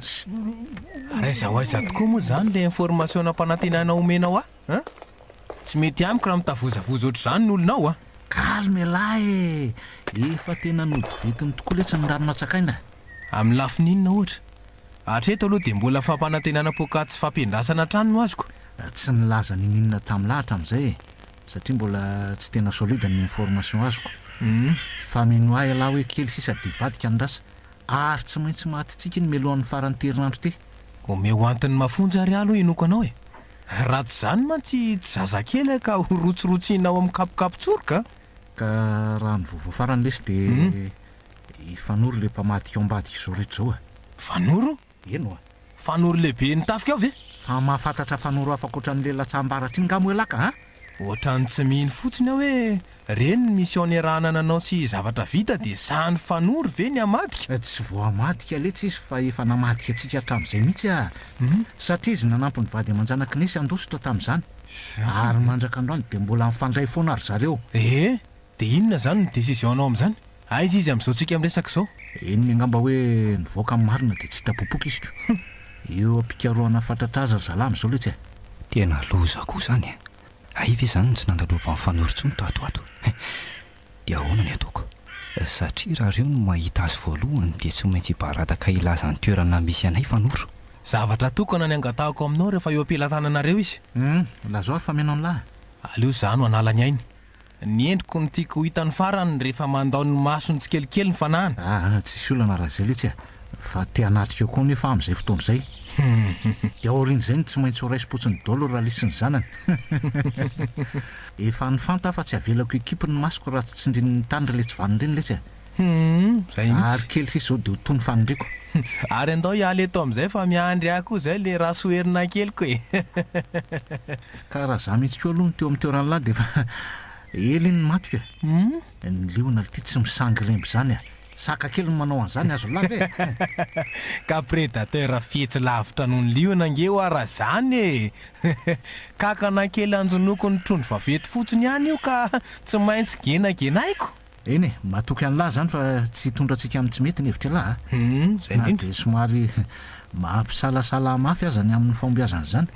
Speaker 4: raiza aiza tokoa moa zany le information nampanantenana omenao tsy mety amiko raha mitavozavoza oatra zany ny olonao
Speaker 6: kalme lahy efa tena nodivitiny tokoa letsy ny ranomatsakaina
Speaker 4: amin'ny lafininona ohatra hatreto aloha dia mbola fampanantenana pokaty sy fampiandrasana trano no azoko
Speaker 6: tsy nilaza nininona tamin'ny lahatra amin'izay satria mbola tsy tena solide ny information azoko fa mino ahy alahy hoe kely sisa divadika ny rasa ary tsy maintsy matytsika ny melohan'ny farany terinandro ty
Speaker 4: ome ho antiny mafonjy ary aloha inoko anao ratsy zany mantsy tsy zazakely ka rotsirotsianao amin'ny kapokapotsoroka
Speaker 6: ka raha ny vovao farany lesy dia ifanoro le mpamadika ao ambadika izao rehetra izao
Speaker 4: fanoro
Speaker 6: eno
Speaker 4: fanoro lehibe nitafika ao ve
Speaker 6: fa mahafantatra fanoro afaka ohatran'le latsambaratra iny ngamo elaka
Speaker 4: ohatrany tsy mihiny fotsiny aho hoe reny ny misionnerana nanao sy zavatra vita dia sany fanoro ve ny amadika
Speaker 6: tsy voamadika letsy izy fa efa namadika antsika hatramin'izay mihitsy satria izy nanampy ny vady aman-janaka nesy andositra tamin'izany ary mandraka androany dia mbola mifandray foana ary zareo
Speaker 4: dia inona zany ny décision-nao amin'izany aiza izy amin'izao tsika miresaka izao
Speaker 6: eny angamba hoe nivoaka amin'ny marina dia tsy hitapopoka izy eo ampikaroana fantatraza ry zalahy amin'izao letsy
Speaker 2: tena loza koa zany ay ve zany tsy nandalova amin'ny fanorontsony toatoato dia ahoana ny ataoko satria raha reo no mahita azy voalohany dia tsy maintsy barataka ilazany toerana misy anay fanoro.
Speaker 4: Zavatra tokana ny angatahako aminao rehefa eo ampilatananareo izy.
Speaker 6: Lazoa fa menao lahy.
Speaker 4: Aleo zany ho anala ny ainy. Ny endriko ny tiako hitany farany rehefa mandao ny masony tsikelikely ny fanahany.
Speaker 6: Tsisy olana raha zay letsy fa te anatrika koa nefa amin'izay fotoana izay. Dia aorian'izay tsy maintsy ho raisy-potsiny daholo raha lisy ny zanany. Efa ny fanta fa tsy avelako ekipa ny masoko raha tsy tsindrin'ny tany re letsy vaniny reny letsy.
Speaker 4: Zay mihitsy.
Speaker 6: Ary kely sisa zao dia ho tony fanindriko.
Speaker 4: Ary andao hialy eto amin'izay fa miandry ahy koa izay le raha soherina keliko e.
Speaker 6: Ka raha za mihitsy koa aloha ny teo amin'ny toerana lahy dia efa ely ny matika. Ny liona ity tsy misangy remby zany saka kely ny manao an'izany azo lahy e.
Speaker 4: Ka prédateur fihetsy lavitra noho ny liona angeo raha zany e. Kakana kely anjonoko ny trondro vavety fotsiny ihany io ka tsy maintsy genagenaiko.
Speaker 6: Eny matoky an'lahy zany fa tsy hitondrantsika amin'ny tsy mety ny hevitra lahy.
Speaker 4: Zay indrindra.
Speaker 6: Dia somary mampisalasala mafy azany amin'ny fombiazany zany.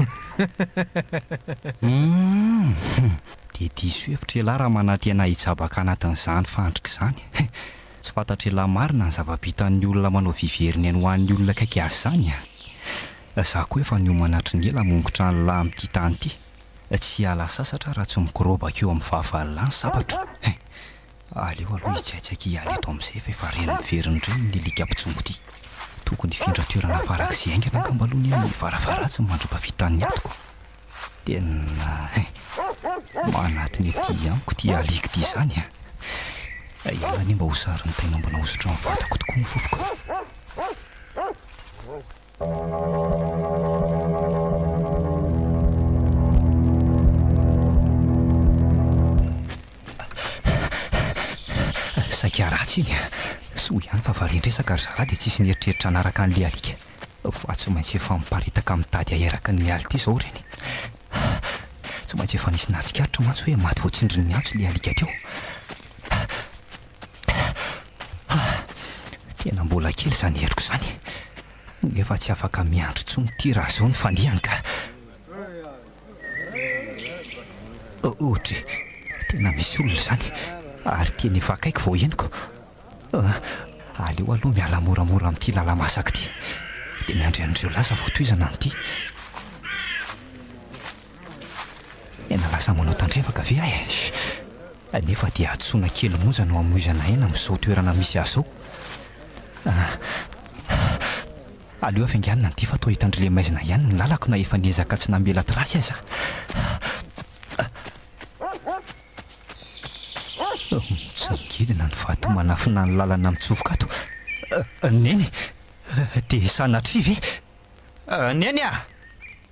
Speaker 2: Dia diso hevitra lahy raha manaty anay hitsabaka anatin'izany fandrika izany. Tsy fantatra lahy marina ny zava-bitan'ny olona manao viveriny ho an'ny olona akaiky azy zany. Za koa efa niomana hatry ny ela mongotra ny lahy amin'ity tany ity. Tsy hiala sasatra raha tsy mikorobaka eo amin'ny vahavalona ny sabatro. Aleo aloha hitsaitsaka hiala eto amin'izay fa efa reny miveriny ireny ny lika mpitsongo ity. Tokony hifindra toerana farak'izay aingana angambalony amin'ny varavaratsy ny mandra-pahavitan'ny atoko. Tena manatiny ety amiko ty alika ity izany. Ialana ny mba ho sarin'ny tegna mba nahosotra amin'ny vatako tokoa ny fofoko. Saika ratsy iny soa ihany fa varendresaka ry zara dia tsisy nieritreritra anaraka an'ilay alika. Fa tsy maintsy efa miparitaka mitady aheraka ny aly ity izao reny. Tsy maintsy efa nisy natsikaritra mantsy hoe maty voatsindrin'ny antso ilay alika teo. Tena mbola kely izany heriko izany nefa tsy afaka miandry tsony ty raha izao ny fandihany ka. Ohatra tena misy olona izany ary teny efa akaiky vao henoko. Aleo aloha miala moramora amin'ity lalamasaka ity dia miandry an'ireo lasa voatoizana an'ity. Ena lasa manao tandrevaka ve ahy nefa dia atsoina kely monja no amoizana ena amin'izao toerana misy azy zao. Aleo afainganina an'ity fa toa hitandry le maizina ihany ny lalako na efa niezaka tsy nambela trasy aza. Tsy migidina ny vato manafina ny lalana mitsofoka ato. Neny dia sanatria ve? Neny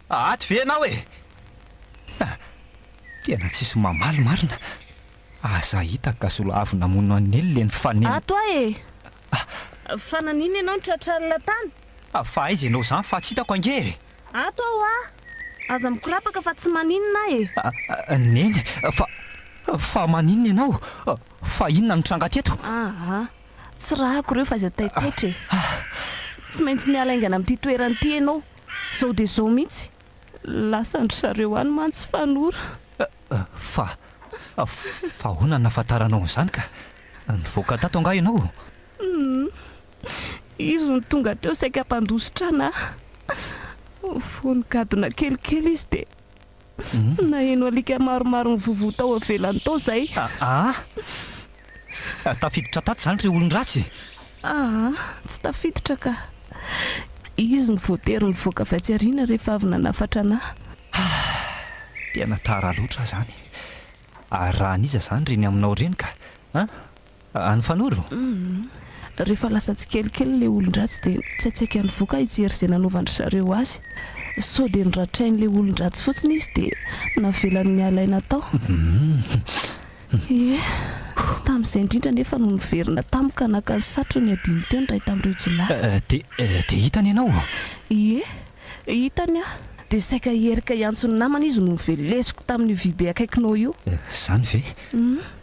Speaker 2: aty ve anao e? Tena tsisy mamaly marina. Aza hita ka solo-avy namono an'ely le ny faneny.
Speaker 5: Ato e fananina ianao ny tratrarina tany.
Speaker 2: Fa aiza ianao izany fa tsy hitako ange.
Speaker 5: Ato aza mikorapaka fa tsy maninona e.
Speaker 2: Neny fa maninona ianao? Fa inona ny tranga teto?
Speaker 5: Tsy rahako ireo fa aza taitaitra e. Tsy maintsy miala aingana amin'ity toerana ity ianao. Zao dia zao mihitsy lasa ndry sareo any mantsy fanora.
Speaker 2: Fa ahoana nafantaranao an'izany ka? Nivoaka tato angaha ianao?
Speaker 5: Izy ny tonga teo saika mpandositra anahy. Vonikadona kelikely izy dia naheno alika maromaro mivovo tao avelany tao izay.
Speaker 2: Tafiditra tato izany ireo olon-dratsy?
Speaker 5: Tsy tafiditra ka. Izy ny voatery nivoaka avy atsy aoriana rehefa avy nanafatra anahy.
Speaker 2: Tena tara loatra izany. Ary raha aniza izany reny aminao reny ka? Any fanoro?
Speaker 5: Rehefa lasa tsikelikely ilay olon-dratsy dia tsy atsaiky nivoaka hijery izay nanaovandry zareo azy. Sao dia niratrain'ilay olon-dratsy fotsiny izy dia navelan'ny alaina tao. Tamin'izay indrindra nefa no niverina tamika naka ny satrony adiny teo ndray tamin'ireo jolahy.
Speaker 2: Dia hitany ianao?
Speaker 5: Ie hitany dia saika hierika iantsony namana izy no nivelesiko tamin'ny vibe akaikinao io.
Speaker 2: Izany ve?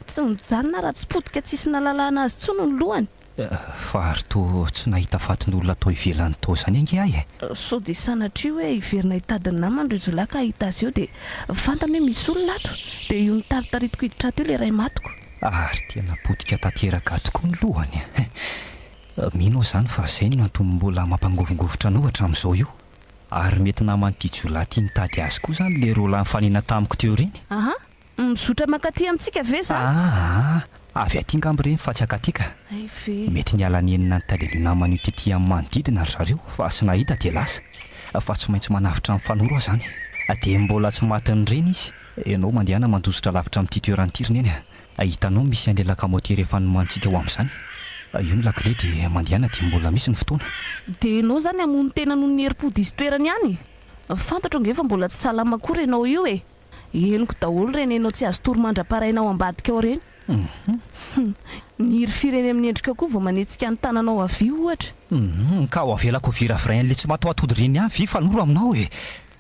Speaker 5: Tsy mijanona raha tsy potika tsisy nalalana azy tsony ny lohany.
Speaker 2: Fa ary toa tsy nahita fatin'olona tao ivelany tao izany ange ahy e.
Speaker 5: Sao dia sanatria hoe hiverina hitadiny namana ireo jolahy ka hahita azy eo dia fantany hoe misy olona ato dia io nitaritaritiako hiditra ato io ilay ray matoko.
Speaker 2: ary tena potika tanteraka tokoa ny lohany. Mino zany fa zay no antony mbola mampangovingovotra anao hatramin'izao io. Ary mety naman'ity jiolahy tia nitady azy koa zany le rola nifanina tamiko teo reny.
Speaker 5: aha mizotra mankaty amintsika ve za
Speaker 2: Avy aty ngamby reny fa tsy akatika.
Speaker 5: ay ve
Speaker 2: Mety nialanenina nitady an'io namany io tety amin'ny manodidina ry zareo fa sy nahita dia lasa. Fa tsy maintsy manavitra amin'ny fanoro zany. Dia mbola tsy matiny reny izy. Ianao mandehana mandositra lavitra amin'ity toeran'ity reny. Hitanao misy an'ilay lakamotery efa nomantsika ho amin'izany. Io ny lakile dia mandehana dia mbola misy ny fotoana.
Speaker 5: dia ianao zany hamono tena noho ny herim-pody izy toerany ihany fantatro nge fa mbola tsy salama koa renao io e henoko daholo reny ianao tsy azo toromandra-parainao ambadika ao reny niry fireny amin'ny endrika koa vao manetsika ny tananao avy ohatra
Speaker 2: Ka ho avelako vira vrain'le tsy matoatody reny avy vy fanoro aminao e.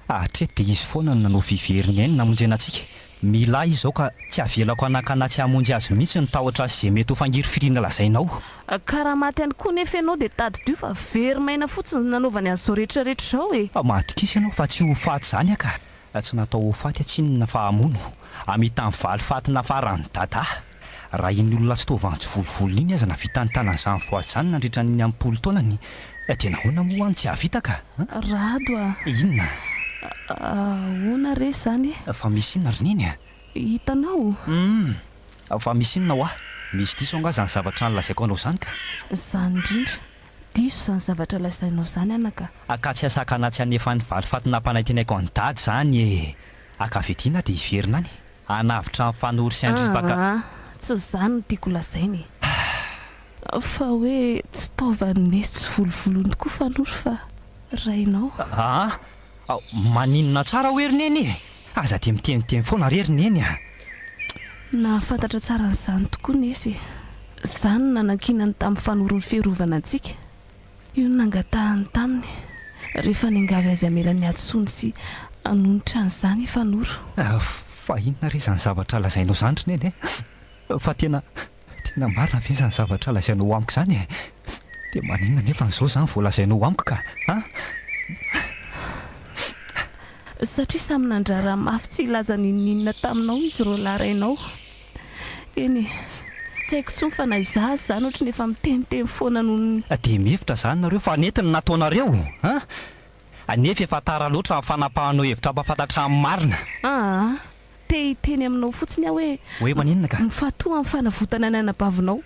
Speaker 2: Hatreto dia izy foana no nanao fiveriny ainy namonjena antsika. Mila izy zao ka tsy avelako anakana tsy hamonjy azy mihitsy ny tahotra azy izay mety ho fangiry firiana lazainao.
Speaker 5: karaha maty ihany koa nefa ianao dia tady dio fa very maina fotsiny nanaovany an'izao rehetrarehetra izao e
Speaker 2: Matokisa ianao fa tsy ho faty zany aka. Tsy natao ho faty atsinona fa hamono. Amita amin'ny valifaty nafarany dada. Raha iny olona tsy tovantsy volovolo iny aza navita ny tanan'izany foaty zany nandritra ny am'polo taonany. Dia nahoana moa any tsy havita ka?
Speaker 5: rado
Speaker 2: Inona?
Speaker 5: ahoana re zany
Speaker 2: Fa misy inona ry neny?
Speaker 5: hitanao
Speaker 2: Fa misy inona ho aho? Misy diso anga zany zavatra nolazaiko anao zany ka.
Speaker 5: zany indrindra diso zany zavatra lazainao zany anaka
Speaker 2: Aka tsy asakana tsy hanefa ny valifaty nampanaitenako any dady zany e. Akavetina dia hiverina any. Hanavitra ny fanory sy andripaka.
Speaker 5: tsy zany no tiako lazainy fa hoe tsy taovan'ny sy volovolony koa fanoro fa rainao
Speaker 2: Maninona tsara hoe ry neny e. Aza dia miteniteny foana rery neny a.
Speaker 5: nahafantatra tsara n'izany tokoa nesy zany nanankinany tamin'ny fanoro ny fiarovana antsika io no nangatahany taminy rehefa ningavy azy amelany atsony sy anonitra an'izany fanoro
Speaker 2: Fa inona re zany zavatra lazainao zany ry neny e. Fa tena marina ve zany zavatra lazainao amiko zany e. Dia maninona nefa n'izao zany vao lazainao amiko ka?
Speaker 5: satria samy nandrara mafy tsy ilaza nininina taminao izy ro larainao eny tsy haiko tsony fa naizazy zany ohatra ny efa miteniteny foana noho
Speaker 2: Dia mihevitra zany nareo fa netiny nataonareo nefa efa tara loatra amin'ny fanapahanao hevitra ampafantatra amin'ny marina.
Speaker 5: te hiteny aminao fotsiny aho
Speaker 2: Hoe maninona ka?
Speaker 5: mifatoa amin'ny fanavotana ny anabavinao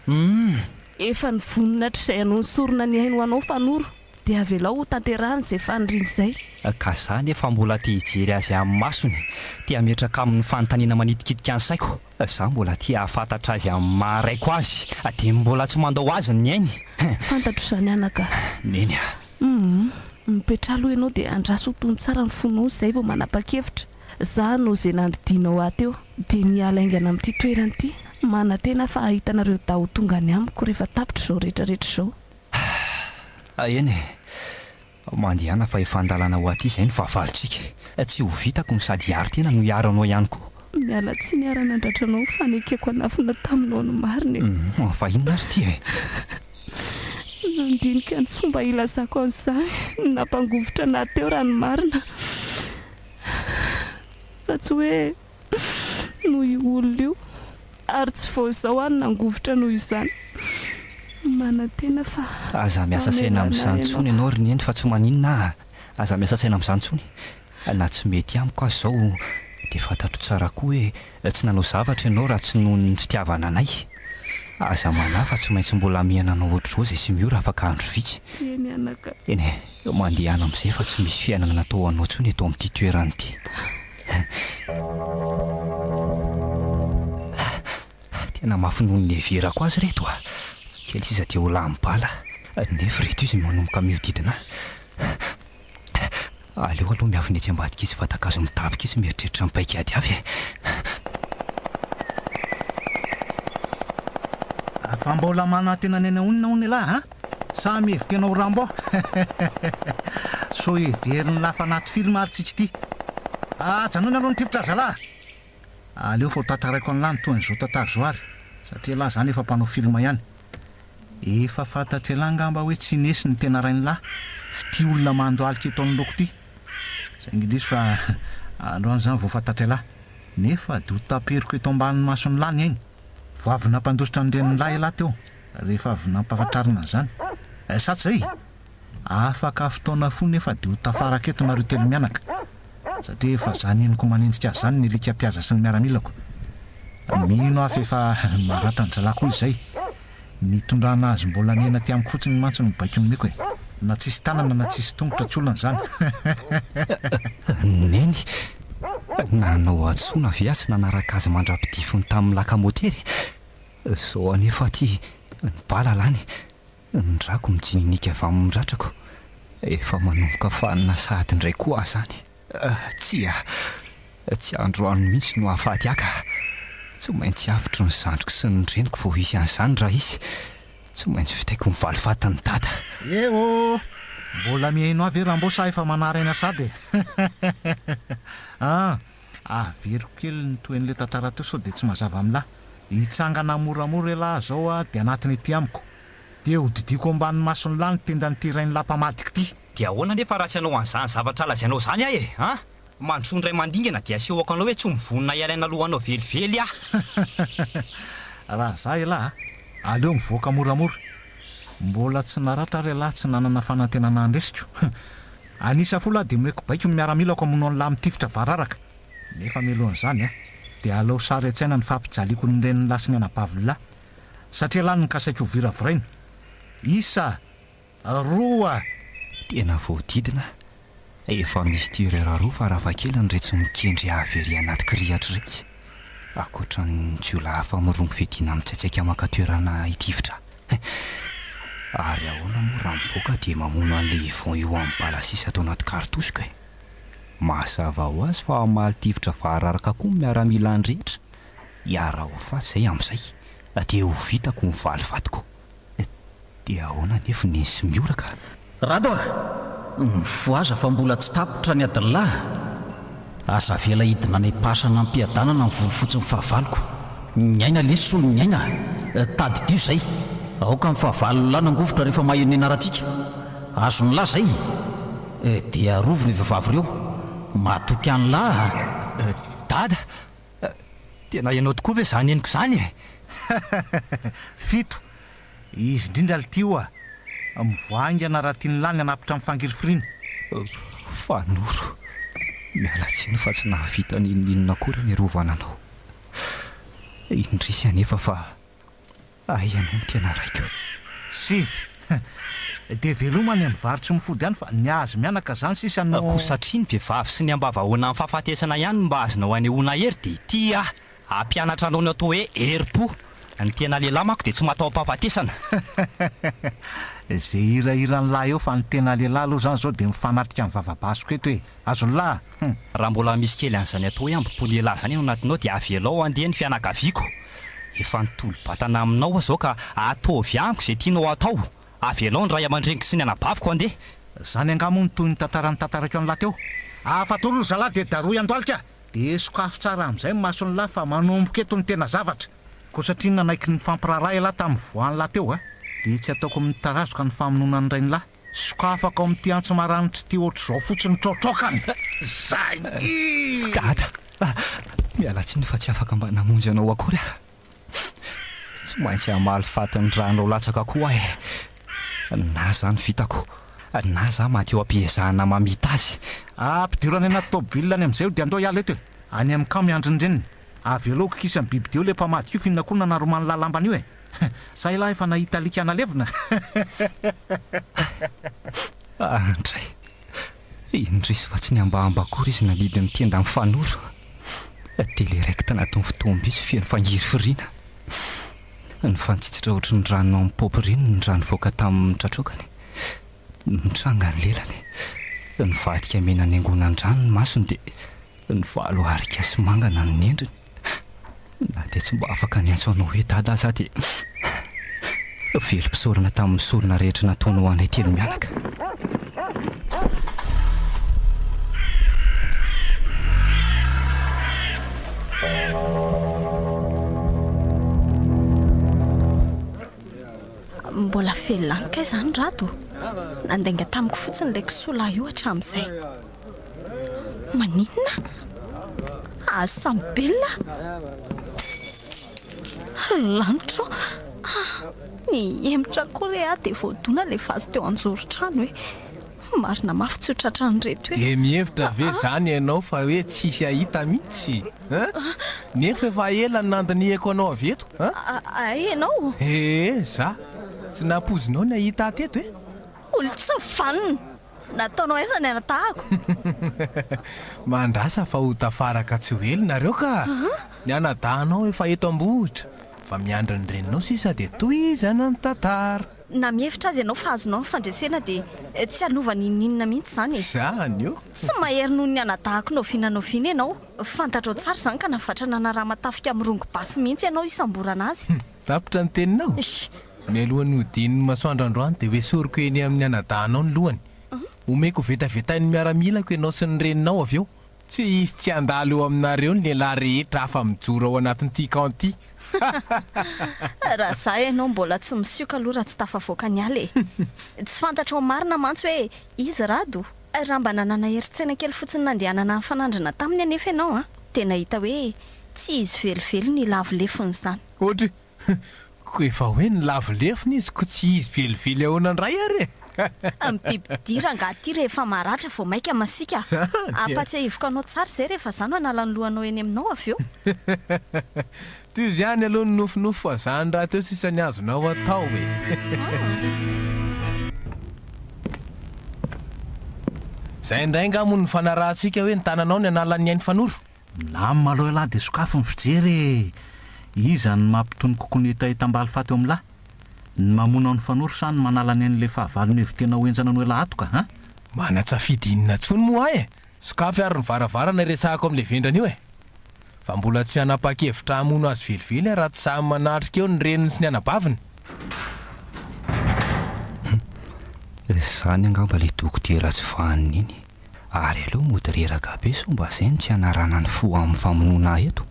Speaker 5: efa ny voninatrizay anao ny sorona ny haino anao fanoro dia avelao tanterahany izay faniriny izay
Speaker 2: Ka zany efa mbola tia hijery azy amin'ny masony, tia metraka amin'ny fanontaniana manitikidika ny saiko. Za mbola tia hafantatra azy amin'ny maharaiko azy, dia mbola tsy mandao azy ny ainy.
Speaker 5: fantatro izany anaka
Speaker 2: Neny
Speaker 5: mipetra aloha ianao dia andraso tony tsara ny fonao izay vao manapa-kevitra za no izay nandidinao ateo dia nialaingana amin'ity toerana ity manantena fa ahitanareo daho tonga ny amiko rehefa tapitra izao rehetrarehetra izao
Speaker 2: eny mandehana fa efa andalana ho aty izay ny fahavalontsika. Tsy ho vitako ny sady hiaro tena no hiaranao ihany koa.
Speaker 5: miala tsy niarana andratranao fanekeko anafina taminao no marina
Speaker 2: Fa inona ry ty e?
Speaker 5: nandinika ny fomba ilazako an'izany nampangovotra na teo raha ny marina fa tsy hoe noho io olona io ary tsy vao izao any nangovotra noho izany manantena fa
Speaker 2: Aza miasa saina amin'izany tsony ianao ry neny fa tsy maninona. Aza miasa saina amin'izany tsony. Na tsy mety amiko azy izao dia fantatro tsara koa hoe tsy nanao zavatra ianao raha tsy noho ny fitiavana anay. Aza manahy fa tsy maintsy mbola mihana anao ohatr'izao izay sy miora afaka andro vitsy.
Speaker 5: eny anaka
Speaker 2: Eny mandehana amin'izay fa tsy misy fiainana natao anao tsony eto amin'ity toerana ity. Tena mafinono ny everako azy reto a. Kely sisa dia ho lambala nefa reto izy manomboka mihodidina. Aleo aloha miavy ny etsy ambadika izy fatakazo mitapika izy mieritreritra ny paikady avy
Speaker 6: fa mbola manantena neny onina hony lahy samy hevi-tenao rambo so heveriny lafa anaty film ary tsika ity janoina aloha nytivitra zalahy aleo fa ho tantaraiko an'lany toy n'izao tantara zao ary satria lahy zany efa mpanao film ihany efa fantatry lahy ngamba hoe tsy nesy ny tena rainy lahy fity olona mandoalika eto amin'ny loko ity zay ngilizy fa androany zany vao fantatry lahy nefa do taperiko eto amban'ny masony lany eny avy nampandositra an'ireny lahy lahy teo rehefa avy nampahafatrarina an'izany satsy zay afaka fotoana fo nefa dia ho tafaraka eto nareo telo mianaka satria efa zany eniko manenjika azy zany ny lika mpiaza sy ny miaramilako. Mino afa efa maratra ny zalako izay nitondrana azy mbola miaina ty amiko fotsiny mantsy ny baiko miniko e, na tsisy tanana na tsisy tongotra tsy olona zany.
Speaker 2: Neny nanao atsoina ve sy nanaraka azy mandrapidifiny tamin'ny lakamotery sao anefa ty nybalalany ndrako mijininika avy amin'ny ratrako efa manomboka fanina sady indray koa zany. Tsy androany mihitsy no ahafaty aka, tsy maintsy avitro ny zandriko sy ny reniko vao isy an'izany raha izy tsy maintsy fitaiko mivalifatin'ny dada.
Speaker 6: Eo mbola mihaino avy raha mbo sa efa manaraina sady averiko kely ny toen'le tantara teo sao dia tsy mazava amin'lahy hitsangana moramora lahy zao dia anatiny ety amiko dia hodidiko amban'ny masony lahy ny tenda nyty rainy lampamadiko ty.
Speaker 2: Dia ahoana nefa raha tsy anao an'izany zavatra lazainao zany ahy e mandrosondray mandingana dia asehoako anao hoe tsy mivonina ialaina alohanao velively
Speaker 6: raha za lahy aleo mivoaka moramora mbola tsy naratra ry lahy tsy nanana fanantenana andresiko. Anisa fola dia meko baiko ny miaramilako amonao ny lahy mitifitra vararaka nefa melohan'izany dia aleo sary an-tsaina ny fampijaliko ny reniny lasiny anabavy satria lany ny kasaiko vira viraina isa roa
Speaker 2: tena voadidina efa misy tirera roa fa raha vakely ny retsy mikendry avery anaty kirihatra retsy akoatra ny jiola hafa mirongo fedina mitsaitsaika maka-toerana hitifitra. Ary ahoana moa raha mivoaka dia mamono an'le ivon io amin'ny balasisy atao anaty kartosika e. Mazava ho azy fa mahalitivitra vararaka koa miaramila ny rehetra hiara ho faty izay amin'izay dia ho vitako ny valifatiko. Dia ahoana nefa nisy mioraka
Speaker 7: rado mifoaza fa mbola tsy tapitra ny adinlahy aza vela hidina ny pasana ampiadanana ny volo fotsiny fahavaloko ny aina lesy olo ny aina tady dio zay aoka ny fahavalo lahy nangovotra rehefa maheno ny anaratsika azo ny lahy zay dia rovo ny vehivavy ireo mahatoky any lahy.
Speaker 2: Dada tena ianao tokoa ve zany eniko zany e?
Speaker 6: Fito izy indrindra litio mivoaingana raha tiany lahy ny anapitra amin'ny fangirifirina.
Speaker 2: Fanoro mialatsiny fa tsy nahavita ninona kory ny rovananao indrisy anefa fa ianao ny tena raiko.
Speaker 6: Sivy dia velomany amin'ny varotsy mifody ihany fa ny azy mianaka zany sisa no
Speaker 2: ko satria ny vehivavy sy ny ambavahoana amin'ny fahafatesana ihany mba azonao anehoana hery dia ity ampianatra anao ny atao hoe herim-po. Ny tena lehilahy manko dia tsy matao-pahafatesana.
Speaker 6: Zay hirahirany lahy eo fa ny tena lehilahy aloha zany zao dia mifanatrika amin'ny vavabasiko eto hoe azo ny lahy.
Speaker 2: Raha mbola misy kely an'izany atao hoe ambom-polo lahy zany ao anatinao dia avelao andeha ny fianakaviako. Efa nitolo-batana aminao aho zao ka ataovy amiko izay tianao atao. Avelao ny ray aman-dreniko sy ny anabaviko andeha.
Speaker 6: Zany angamo ny toy ny tantarany tantarako any lahy teo. Afatolo zalahy dia daroy andalika dia sokafo tsara amin'izay masony lahy fa manomboka eto ny tena zavatra. Ko satria nanaiky ny fampiraray lahy tamin'ny voany lahy teo dia tsy ataoko amin'ny tarazoka ny famonoana ny rainy lahy. Sokafako amin'ny antsy maranitra ty ohatr'izao fotsiny trotrokany. Zay
Speaker 2: dada mialatsiny fa tsy afaka mba namonjy anao akory tsy maintsy hamaly fatin'ny ranao latsaka koa na zany vitako na za mateo ampiezahana mamita azy.
Speaker 6: Ampidirany anaty tômôbilina any amin'izay dia andao hiala eto any amin'ny kamo miandry ny reniny aveloko kisany biby dio le mpamadika io finona koa nanaromany lalambany io say lahy efa nahita alika analevina.
Speaker 2: Andray indrisy fa tsy ny ambahamba-kory izy nalidy ny tenda amin'ny fanoro tele raikita natao ny fitomby izy fiany fangirifirina ny fantsitsitra ohatry ny rano amin'ny popiriny ny rano voaka tamin'ny tratrokany mitranga ny lelany ny vadika mena ny angona ny rano ny masony dia ny valo arika sy mangana ny endriny na dia tsy mba afaka ny antso anao hoe dada aza dia velom-pisorana tamin'ny sorona rehetra nataonao anay telo mianaka.
Speaker 3: Mbola fellanika izany rato nandainga tamiko fotsiny ilay kisola io hatramin'izay maninona azo samybelona Lanitra ny emitra kory dia voadona le vazy teo anjoro-trano hoe marina mafy tsy ho tratrany reto hoe
Speaker 4: de mihevitra ve zany ianao fa hoe tsisy ahita mihitsy nefa efa ela ny nandinieko anao avy eto
Speaker 3: ay ianao
Speaker 4: za tsy nampozinao ny ahita teto
Speaker 3: olo tsy vanina nataonao aiza ny anatahako
Speaker 4: mandrasa fa ho tafaraka tsy ho ely nareo ka ny anadahanao efa eto ambohitra fa miandry ny reninao sisa dia toizana ny tantara
Speaker 3: na mihevitra azy ianao fa azonao ny fandresena dia tsy alovany ininona mihitsy izany
Speaker 4: zany io
Speaker 3: tsy mahery noho ny anadahako nofinanofiana ianao fantatrao tsara izany ka nafatrana na raha matafika amin'ny rongo-basy mihitsy ianao isamborana azy
Speaker 4: tapitra ny teninao mialohan'ny hodininy masoandro androany dia hoe soriko eny amin'ny anadahanao ny lohany omeko vetavetainy miaramilako ianao sy ny reninao avy eo tsy izy tsy andalo eo aminareo ny lehilahy rehetra hafa mijoro ao anatin'ity kanty
Speaker 3: raha za ianao mbola tsy misioka aloha raha tsy tafavoaka ny aly tsy fantatrao marina mantsy hoe izy rado raha mba nanana heritsaina kely fotsiny nandehanana ny fanandrina taminy anefa ianao tena hita hoe tsy izy velivelo ny lavolefony izany
Speaker 4: ohatra ko efa hoe ny lavolefony izy ko tsy izy velively ahoanandray ary
Speaker 3: mibibidira angaty rehefa maratra vao maika masika ampatsiahivoka anao tsara izay rehefa zany anala ny lohanao eny aminao avy eo
Speaker 4: toy izany aloha ny nofinofo fa zany raha teo sisa ny azonao atao hoe zay indray ngamo ny fanarahantsika hoe ny tananao ny analan'ny ainy fanoro
Speaker 6: milamy maloha lahy dia sokafo ny fijery iza ny mampitony kokoa ny hitam-balifaty eo amin'lahy ny mamonao ny fanoro sa ny manala ny an'le fahavalony evitena hoenjana ny ela atoka
Speaker 4: manatsafidy inona tsony moa ay sokafo ary ny varavarana resahako amin'le vendrana io fa mbola tsy hanapa-kevitra hamono azy velively raha tsy samy manatrika eo ny reniny sy ny anabaviny
Speaker 2: zany angamba le dokotera tsy vaniny iny ary aloha modereraka be so mba zay ny tsy hanarana ny fo amin'ny famonoana eto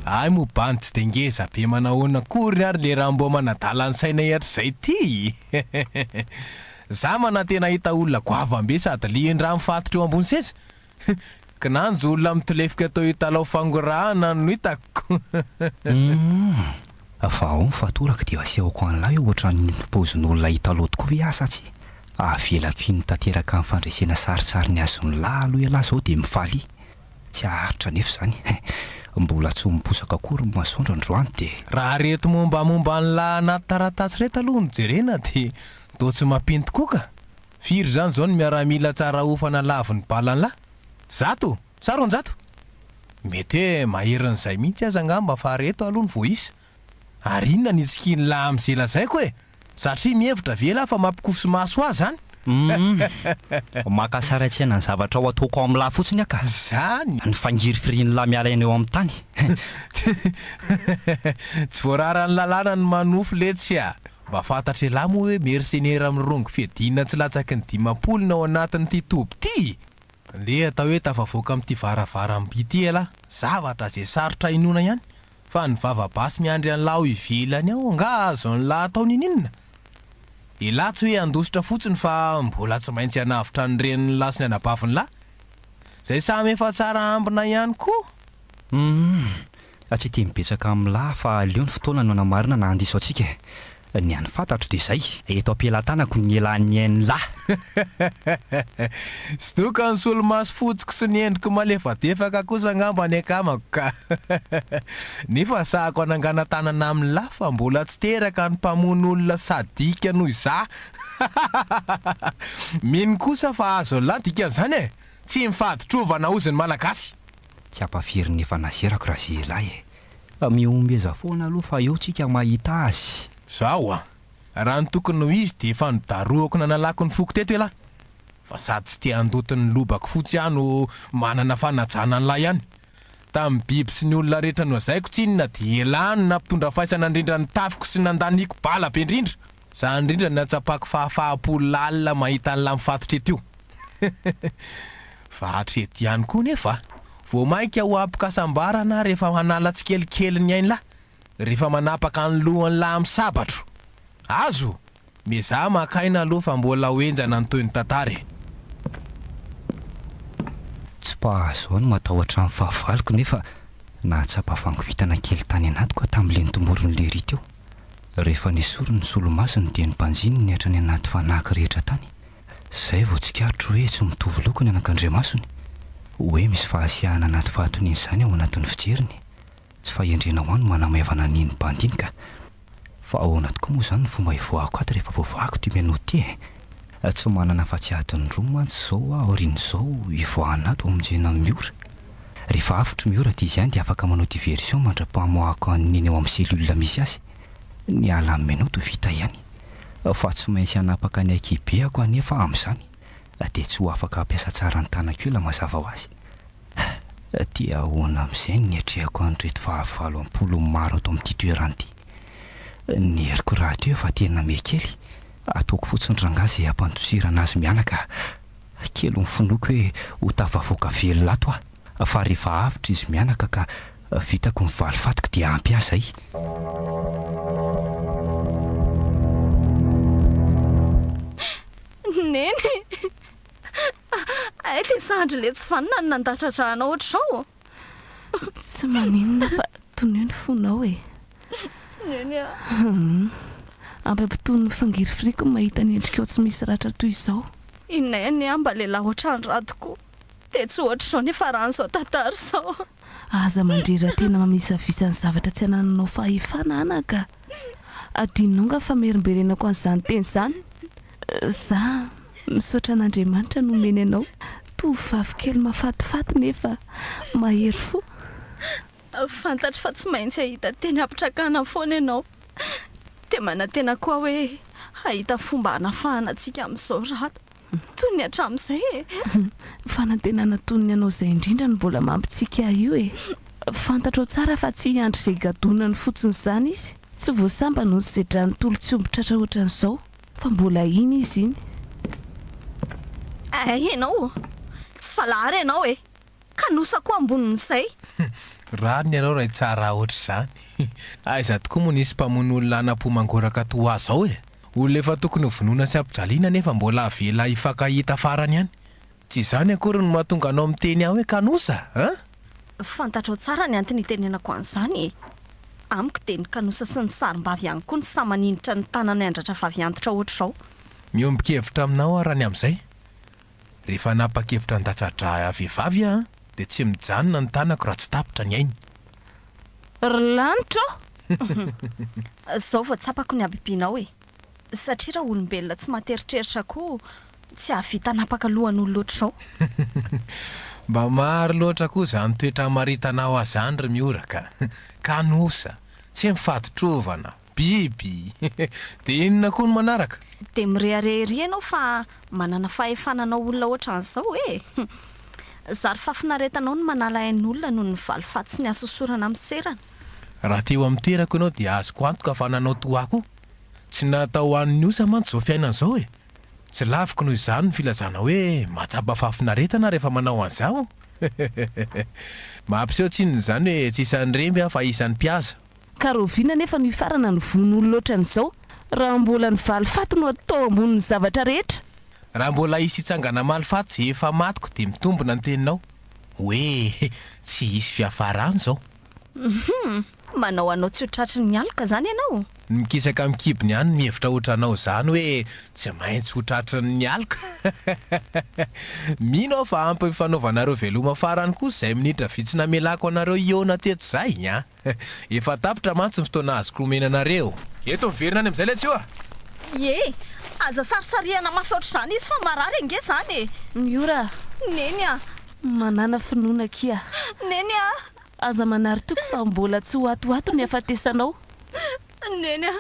Speaker 4: ay mobany tsy de ngeza be manahoana kory ary le raha mbo manadala ny saina ehatr'izay ty za manantena hita olona goavam-be sady lian-draha mifatotra eo ambony seza kinanjo olona mitolefika tao hitalao fangorahana no hitako
Speaker 2: fa ao mifatoraka dia asehako an'lahy eo ohatran'ny pozin'olona hitalo tokoa ve asa tsy avelako iny tanteraka amin'ny fandresena sarisary ny azony lahy aloha ialahy zao dia mifaly tsy aharitra nefa izany mbola tsy miposaka akory masoandro androany dia
Speaker 4: raha reto mombamomba an'lahy anaty taratasy reto aloha ny jerena dia do tsy mampiny tokoa ka firy zany zao ny miaramila tsara ofana laviny balan'lahy zato saronjato mety hoe maherin'izay mihitsy aza angamba fa reto aloha ny voisa ary inona ny itsikiny lahy amin'izay lazaiko satria mihevitra vela fa mampikofo sy maso azy zany
Speaker 2: makasaraitsena ny zavatra ao ataoko ao amin'ny lahy fotsiny aka
Speaker 4: zany
Speaker 2: ny fangiry firiny lahy mialaina eo amin'ny tany
Speaker 4: tsy voararany lalàna ny manofo letsy mba fantatra lahy moa hoe mercenaire amin'ny rongo fiadina tsy latsaky ny dimapolona ao anatin'ity toby ty le atao hoe tafavoaka amin'ity varavaram-by ty lahy zavatra zay sarotra inona ihany fa ny vavabasy miandry an'lahy ivelany ao nga azo ny lahy ataony ininona ilahy tsy hoe andositra fotsiny fa mbola tsy maintsy hanavitra ny reniny lahy sy ny anabaviny lahy zay samy efa tsara ambina ihany koa
Speaker 2: tsy tia mibetsaka amin'ny lahy fa leo ny fotoana no namarina na andiso antsika ny any fantatro dia izay eto ampielatanako ny elan'ny hainy lahy
Speaker 4: sy doka ny solomaso fotsiko sy ny endriko malefadefaka kosa angamba ny akamako ka nefa sahako anangana tanana amin'ny lahy fa mbola tsy teraka ny mpamon'olona sadika noho iza mino kosa fa azo lahy dikan'izany tsy mifaditrovana ozy ny malagasy
Speaker 2: tsy ampafiry ny efa nazerako raha zay lahy miombeza foana aloha fa eo tsika mahita azy
Speaker 4: zao raha ny tokony no izy dia efa nodaroako nanalako ny foko teto lahy fa sady tsy tia andotiny lobako fotsy ano manana fanajana an'lahy ihany tamin'ny biby sy ny olona rehetra no azaiko tsy inona dia elany nampitondra faisana indrindra ny tafiko sy nandaniko bala be indrindra za indrindra ny atsapako fahafahapolo lalina mahita an'la mifatotra eto fa hatreto ihany koa nefa vao mainka ho ampikasambarana rehefa manala tsy kelikely ny ainy lahy rehefa manapaka ny lohany lahy amin'ny sabatro azo meza makaina aloha fa mbola hoenjana ny toy ny tantara
Speaker 2: tsy pahazo ao ny matahotra amin'ny fahavaloko nefa nahatsapa fangovitana kely tany anatiko tamin'ile nitomboron'le ry teo. Rehefa nisorony ny solomasony dia ny mpanjiny ny hatra ny anaty fanahy rehetra tany. Izay vao tsikarotro hoe tsy mitovy loko ny anak'Andriamasony, hoe misy fahasiahana anaty fahatoniany izany ao anatin'ny fijeriny. Tsy fahendrena ho any manamaivana ny mpandinika. Fa ahoana tokoa moa izany ny fomba ivoahako ato rehefa voavoahako ty mihaino ty tsy manana afa-tsy adiny roa mantsy izao aorian'izao ivoahana ato aminjena miora. Rehefa avotro miora dia izy ihany dia afaka manao diversion mandra-pamoahako an'iny eo amin'ny selula misy azy. Ny ala amin'ny minota vita ihany. Fa tsy maintsy hanapaka ny akibeako anefa amin'izany dia tsy ho afaka hampiasa tsara ny tanak'io la mazava ho azy. Dia ahoana amin'izay ny etrehako an'reto fahavalo ampolo maro ato amin'ity toeran'ity. Ny heriko raha teo efa tena mekely. Ataoko fotsiny rangahy izay hampandosirana azy mianaka. Kely ny fonoko hoe ho tafavoaka velona ato aho. Fa rehefa avitra izy mianaka ka vitako ny valifatiko dia ampy azy ay.
Speaker 3: Neny ay dia sandry le tsy fanina ny nandatratrahana ohatr'izao.
Speaker 5: Tsy maninona fa toneo ny fonao e.
Speaker 3: Neny a
Speaker 5: ampampiton'ny fangirifiriko mahita ny endrika tsy misy ratra toy izao.
Speaker 3: Ineny mba lehilahy ohatran-dratoko dia tsy ohatr'izao nefa ran'izao tantara izao.
Speaker 5: Aza mandrera tena mamisavisany zavatra tsy hanananao fahefana anaka. Adinonao nga fa merimberenako an'izany teny izany. Za misaotra an'Andriamanitra nomeny anao. Tovovavy kely mahafatifaty nefa mahery fo.
Speaker 3: Fantatra fa tsy maintsy hahita teny ampitrakana foana ianao. Dia manantena koa hoe hahita fomba hanafahana antsika amin'izao rato. Toy ny hatramin'izay e.
Speaker 5: Fanantenana toy ny anao izay indrindra no mbola mampitsika io e. Fantatrao tsara fa tsy andro izay gadonany fotsiny izany izy. Tsy voasamba noho izay drany tolo tsy ombitratra ohatran'izao. Fa mbola iny izy iny.
Speaker 3: Ianao tsy falahary ianao e. Kanosako ambonin'izay.
Speaker 4: Raha ny ianao raha tsara ohatr'izany. Aiza tokoa moa nisy mpamono anam-pomangoraka toa zao e. Olona efa tokony vonoina sy ampijaliana nefa mbola avela hifankahita farany ihany. Tsy izany akory no mahatonga anao miteny aho hoe kanosa,
Speaker 3: Fantatrao tsara ny antony itenenako an'izany e. Amiko dia ny kanosa sy ny sarim-bavy ihany koa ny samaninitra ny tanany andratra vaviantitra ohatr'izao.
Speaker 4: Miombon-kevitra aminao aho raha ny amin'izay. Rehefa napakevitra ny datsatra vehivavy dia tsy mijanona ny tanako raha tsy tapitra ny ainy.
Speaker 5: Lanitra
Speaker 3: Izao vao tsapako ny abibinao e. Satria raha olombelona tsy materitreritra koa tsy havita napaka lohan'olona ohatr'izao.
Speaker 4: Mba maro loatra koa izany toetra maritanao azany ry mioraka. Kanosa, tsy mifatitrovana, biby. Dia inona koa ny manaraka?
Speaker 3: Dia mireharehery ianao fa manana fahefananao olona ohatran'izao e. Zary fafinaretanao ny manala ain'olona noho ny valifaty sy ny asosorana amin'ny serana.
Speaker 4: Raha teo amin'ny toerako ianao dia azoko antoka fa nanao toa koa. Tsy natao an'ny osa mantsy izao fiainan'izao e. Tsy laviko noho izany ny filazana hoe matsapa fafinaretana rehefa manao an'izao. Mampiseho tsinona izany hoe tsy isan'ny remby fa isan'ny mpiasa.
Speaker 5: Karoviana nefa ny farana ny von'olona ohatran'izao. Raha mbola ny valifaty no atao ambonin'ny zavatra rehetra.
Speaker 4: Raha mbola isy hitsangana malifaty efa matiko dia mitombona ny teninao hoe tsy hisy fiafarany izao.
Speaker 3: Manao anao tsy ho tratry ny aloka izany ianao.
Speaker 4: Mikisaka mikibony ihany mihevitra ohatranao izany hoe tsy maintsy ho tratry ny aloka. Mino aho fa ampy fanaovanareo veloma farany koa izay minitra vitsy namelako anareo iona teto izay efa tapitra mantsy ny fotoana azoko romenanareo. Eto miverina any amin'izay letsy io a.
Speaker 3: Ye, aza sarisariana mafy ohatr'izany izy fa marary ange izany e.
Speaker 5: Miora,
Speaker 3: Neny a.
Speaker 5: manana finoana kia.
Speaker 3: Neny a.
Speaker 5: Aza manary toko fa mbola tsy ho atoato ny afatesanao.
Speaker 3: Neny a.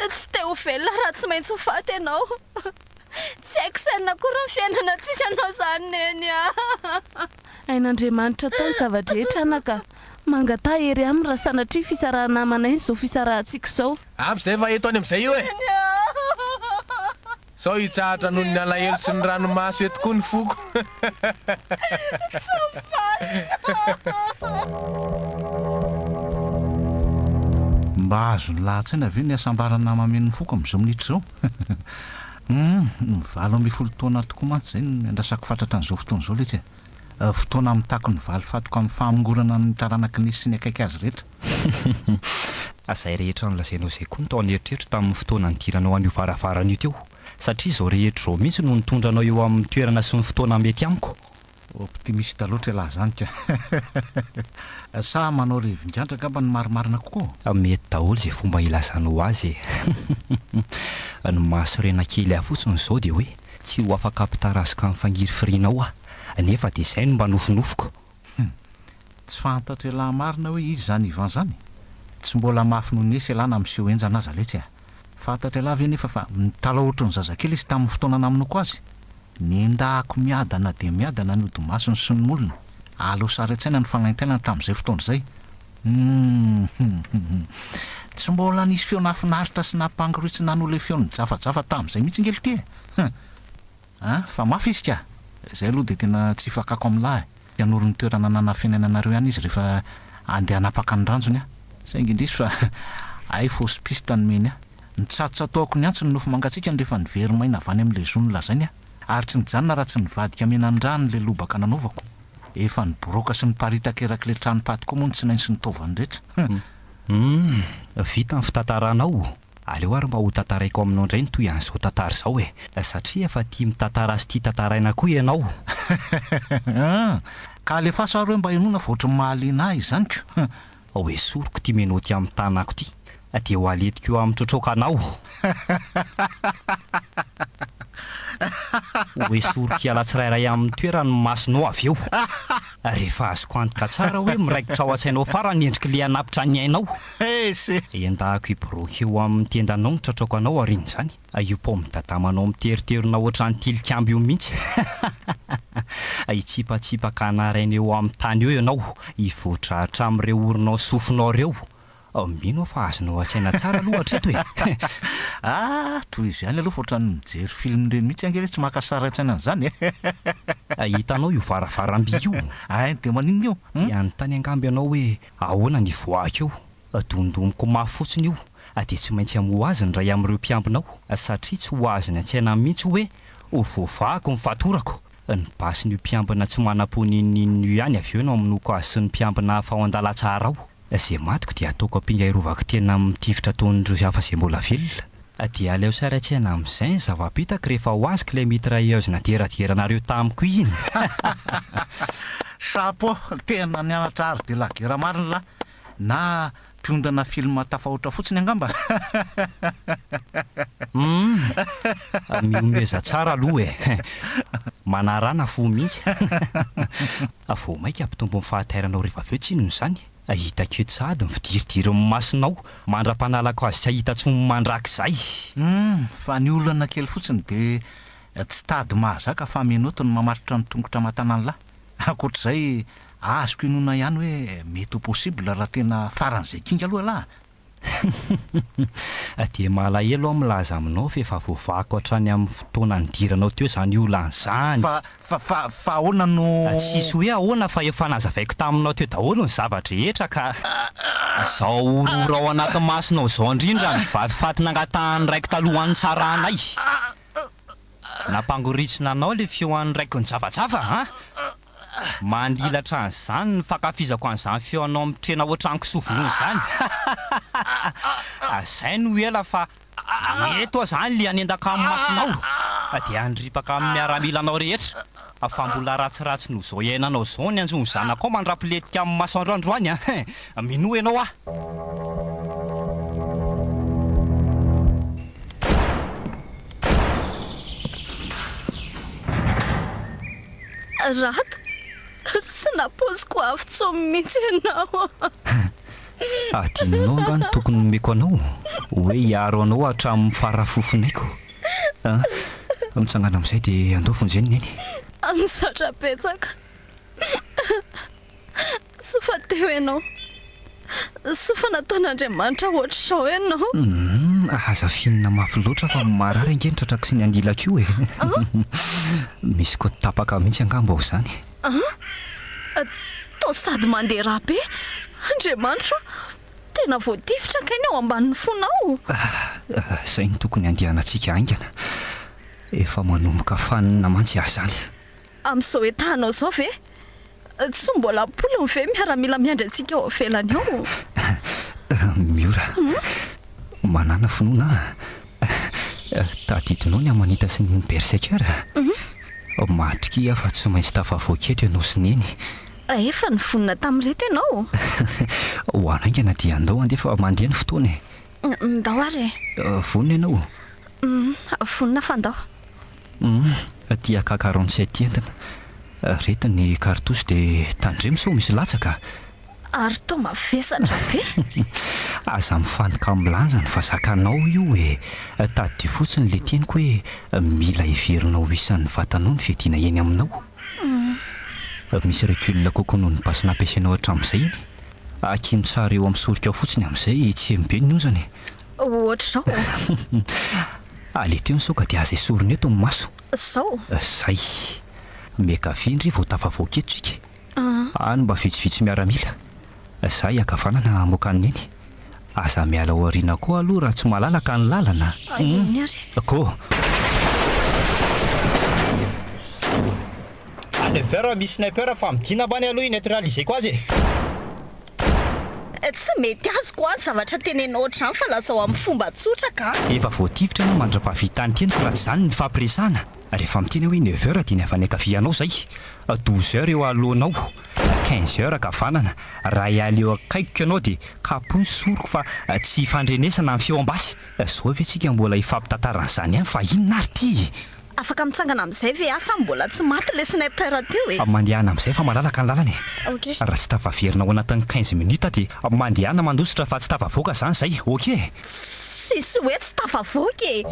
Speaker 3: Tsy te ho velona raha tsy maintsy ho faty ianao. Tsy haiko saina akory ny fiainana tsisy anao izany neny a.
Speaker 5: Ain'Andriamanitra tao ny zavadrehetra anaka. Mangata ery amin'ny raha sanatria fisarahana amanay izao fisarahantsika izao.
Speaker 4: Amin'izay fa eto any amin'izay io e. Sao hitsahatra noho ny alahelo sy ny ranomaso eto koa ny foko.
Speaker 6: Mba azo ny lahatsaina ve ny asambarana mameno ny foko amin'izao minitra izao. Valo amby folo taona tokoa mantsy izay no andrasako fatratra an'izao fotoana izao letsy. fotoana mitako ny valifatiko amin'ny fahamongorana ny taranaka nisy sy ny akaiky azy rehetra.
Speaker 2: Azay rehetra no lazainao izay koa ny tao an'eritreritra tamin'ny fotoana nidiranao an'io varavarana io teo satria izao rehetra izao mihitsy no nitondranao eo amin'ny toerana sy ny fotoana mety amiko.
Speaker 6: Optimiste loatra laha zany ka. Sa manao revin-jandraka mba ny marimarina kokoa.
Speaker 2: Mety daholo izay fomba ilazanao azy ny mahasorena kely fotsiny izao dia hoe tsy ho afaka ampitarasika amin'ny fangiry firinao nefa dia izay no mba nofinofiko.
Speaker 6: Tsy fantatra laha marina hoe izy zany ivan zany. Tsy mbola mafy noho nesy ialana amin'seho enjana aza letsy fantatra laha ve nefa fa mitala ohatry ny zazakely izy tamin'ny fotoana naminoko azy. Nendahako miadana dia miadana ny odimasony sy ny molona. Aleo saratsaina ny fanaintainana tamin'izay fotoana izay. Tsy mbola nisy feo nafinaritra sy nampangoroitsy nan'olona feony jafajafa tamin'izay mihitsy ngely ty. Fa mafy izy ka. Izay aloha dia tena tsy fakako amin'lahy. Ianory ny toerana nanafenananareo ihany izy rehefa andeha hanapaka ny ranjony saingy indrisy fa ay fosy piste ny meny nitsatotra ataoko ny antsy ny nofo mangatsiaka ny rehefa nivery maina avy any amin'ny lesona lazainy ary tsy nijanona raha tsy nivadika menandrano le lobaka nanaovako. Efa niboroka sy niparitaka eraky le tranopaty moa ny tsy nainy sy nitovany rehetra.
Speaker 2: Vita ny fitantaranao. Aleo ary mba ho tantaraiko aminao indray ny toy an'izao tantara izao satria efa tia mitantara azy tia tantaraina koa ianao.
Speaker 6: Ka alefaso ary hoe mba henoina fa ohatry mahaliana ahy izany ko.
Speaker 2: Hoe soroko tia menao ty amin'ny tanako ty dia ho aletiko eo amin'ny trotrokanao. Hoe soroko iala tsirairay amin'ny toerany masonao avy eo. Rehefa azoko antoka tsara hoe miraikitra ao an-tsainao farany endrika le hanapitra ny ainao. Endahako hiboroka eo amin'ny tendanao ny trotrokanao ariana izany. Io po midadamanao miteriterona ohatran'ny tilikambo io mihitsy. Hitsipatsipaka anaraina eo amin'ny tany eo ianao hivoatrahatra amin'ireo orinao sofinao ireo. Mino fa azonao asaina tsara aloha hatreto
Speaker 6: toy izy ihany aloha fa ohatrany mijery film ireny mihitsy angely tsy makasaraitsaina an'izany.
Speaker 2: Hitanao io varavaram-by io.
Speaker 6: Dia maninona io?
Speaker 2: Ianontany angamby ianao hoe ahoana ny voako eo. Dondomiko mafy fotsiny io dia tsy maintsy hamoha azy ny ray amin'ireo mpiambinao satria tsy ho azony an-tsaina mihitsy hoe ho voavahako ny fatorako. Ny basin'io mpiambina tsy manam-ponin'inno ihany avy eo no aminoko azy sy ny mpiambina hafa ao an-dalantsara ao. Izay matiko dia ataoko ampinga irovako tena mitifitra taon'ireo hafa izay mbola velona. Dia aleo saratsaina amin'izay ny zava-bitako rehefa ho azoko ilay mitrailleuse naterateranareo tamiko iny.
Speaker 6: Sapo tena nianatra ary dia lagera marina lahy na mpiondana film tafahoatra fotsiny angamba.
Speaker 2: Miomeza tsara aloha manarana fo mihitsy. Vao maika ampitombo ny fahatairanao rehefa aveo tsinony izany. Hitako eto sady mifidiridiry ny masonao mandra-panalako azy tsy ahitantsony mandrakizay.
Speaker 6: Fa ny olona kely fotsiny dia tsy tady mahazaka fa menoto ny mamaritra ny tongotra matanan'lahy. Ankoatr'izay azoko inona ihany hoe mety ho possible raha tena faran'izay kinga aloha lahy.
Speaker 2: Dia malahelo aho milaza aminao fa efa voavahako hatrany amin'ny fotoana nidiranao teo izany olan'izany.
Speaker 6: Fa ahoana no
Speaker 2: tsisy hoe ahoana fa efa nazavaiko taminao teo daholo ny zavatra rehetra ka izao orora ao anaty masonao izao indrindra ny valifaty nangatahany raiko talohan'ny saranay. Nampangoritsina anao le feoan'ny raiko ny javajafa mandilatra an'izany ny fakafizako an'izany feoanao mitrena ohatraniko sofinoa izany. Izay no ela fa eto izany le hanendaka amin'ny masonao dia handripaka amin'ny miaramilanao rehetra. Fa mbola ratsiratsy no izao iainanao izao ny anjony zanako ao mandrapiletika amin'ny maso androandroany minoa ianao
Speaker 3: Rato, tsy napoziko avy-tsomy mihitsy ianao.
Speaker 2: Adinonao angano tokony nomeko anao hoe hiaro anao hatramin'ny farafofonaiko. Mitsangana amin'izay dia andao fonjeny neny.
Speaker 3: Mizatra petsaka. Sofa teo ianao. Sofa nataon'Andriamanitra ohatr'izao ianao.
Speaker 2: Aza finina mafy loatra fa marary angeny tratrako sy ny andilako io misy koa tapaka mihitsy angamba ao izany.
Speaker 3: Tao sady mandeha raha be. Andriamanitra tena voatifitra kainy ao ambanin'ny fonao.
Speaker 2: Izay ny tokony andehanantsika aingana. Efa manomboka fanina mantsy aho izany.
Speaker 3: Amin'izao etahanao izao ve? tsy mbola polony ve miaramila miandry antsika ao avelany ao?
Speaker 2: Miora manana finoana tadidinao ny amanita sy ny berserkera matroky afa tsy maintsy tafavoaketra ianao sy neny
Speaker 3: efa ny vonina tamin'ireto ianao.
Speaker 2: ho anaingana dia andao andefa mandeha ny fotoana
Speaker 3: ndao ary
Speaker 2: vonina ianao
Speaker 3: vonina fandao.
Speaker 2: dia ka47 entina reti ny kartosy dia tandremo so misy latsaka
Speaker 3: ary to mavesatra be.
Speaker 2: aza mifantoka amin'ny lanjany fa zakanao io tady fotsiny le tianiko hoe mila hiverinao isan'ny vatanao ny fiadiana eny aminao. Misy reculina kokoa noho ny basina ampiasainao hatramin'izay iny akimo tsara eo amin'ny solika ao fotsiny amin'izay tsy mibe ny ozany
Speaker 3: ohatr'izao
Speaker 2: ale teo ny soka dia aza isorony eto ny maso
Speaker 3: zao
Speaker 2: zay mekavindry vao tafavoaketsika any mba vitsivitsy miaramila za hiakavanana mokaniny eny aza miala ao ariana koa aloha raha tsy malalaka ny lalana
Speaker 3: ny ary
Speaker 2: ko
Speaker 7: Nevera misy sniper fa midina mbany aloha neutraliser ko azy
Speaker 3: tsy mety azoko any zavatra tenenao ohatr'izany fa lazao amin'ny fomba tsotra ka.
Speaker 2: efa voativitra no mandra-pahavitany teniko raha tsy izany ny fampiresana rehefa miteny hoe 9h dia ny avy any ankavianao zay 12h eo alohanao 15h kavanana raha hialy eo akaikiko ianao dia kapony soroko fa tsy fandrenesana amin'ny feo ambasy zao ve tsika mbola hifampitantaran'izany ihany fa inona ary ty
Speaker 3: afaka mitsangana amin'izay ve asa mbola tsy maty le sniper teo
Speaker 2: mandehana amin'izay fa malalaka ny lalany
Speaker 3: ok
Speaker 2: raha tsy tafaverinao anatin'ny 15 minutes dia mandehana mandositra fa tsy tafavoaka zany zay ok
Speaker 3: sisy hoe tsy tafavoaky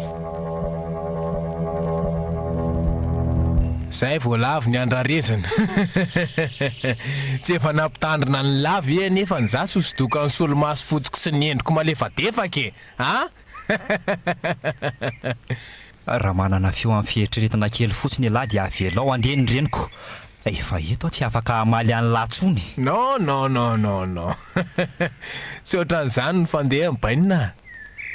Speaker 4: zay vao lavy ny andrarezana tsy efa nampitandrina ny lavy nefa ny za sosodoka ny solomaso fotsiko sy ny endriko malefadefaka
Speaker 2: raha manana feo amin'ny fieritreretana kely fotsiny lahy dia avelao andeha ny reniko efa eto tsy afaka amaly any latsony
Speaker 4: non tsy ohatran'izany ny fandeha mibainina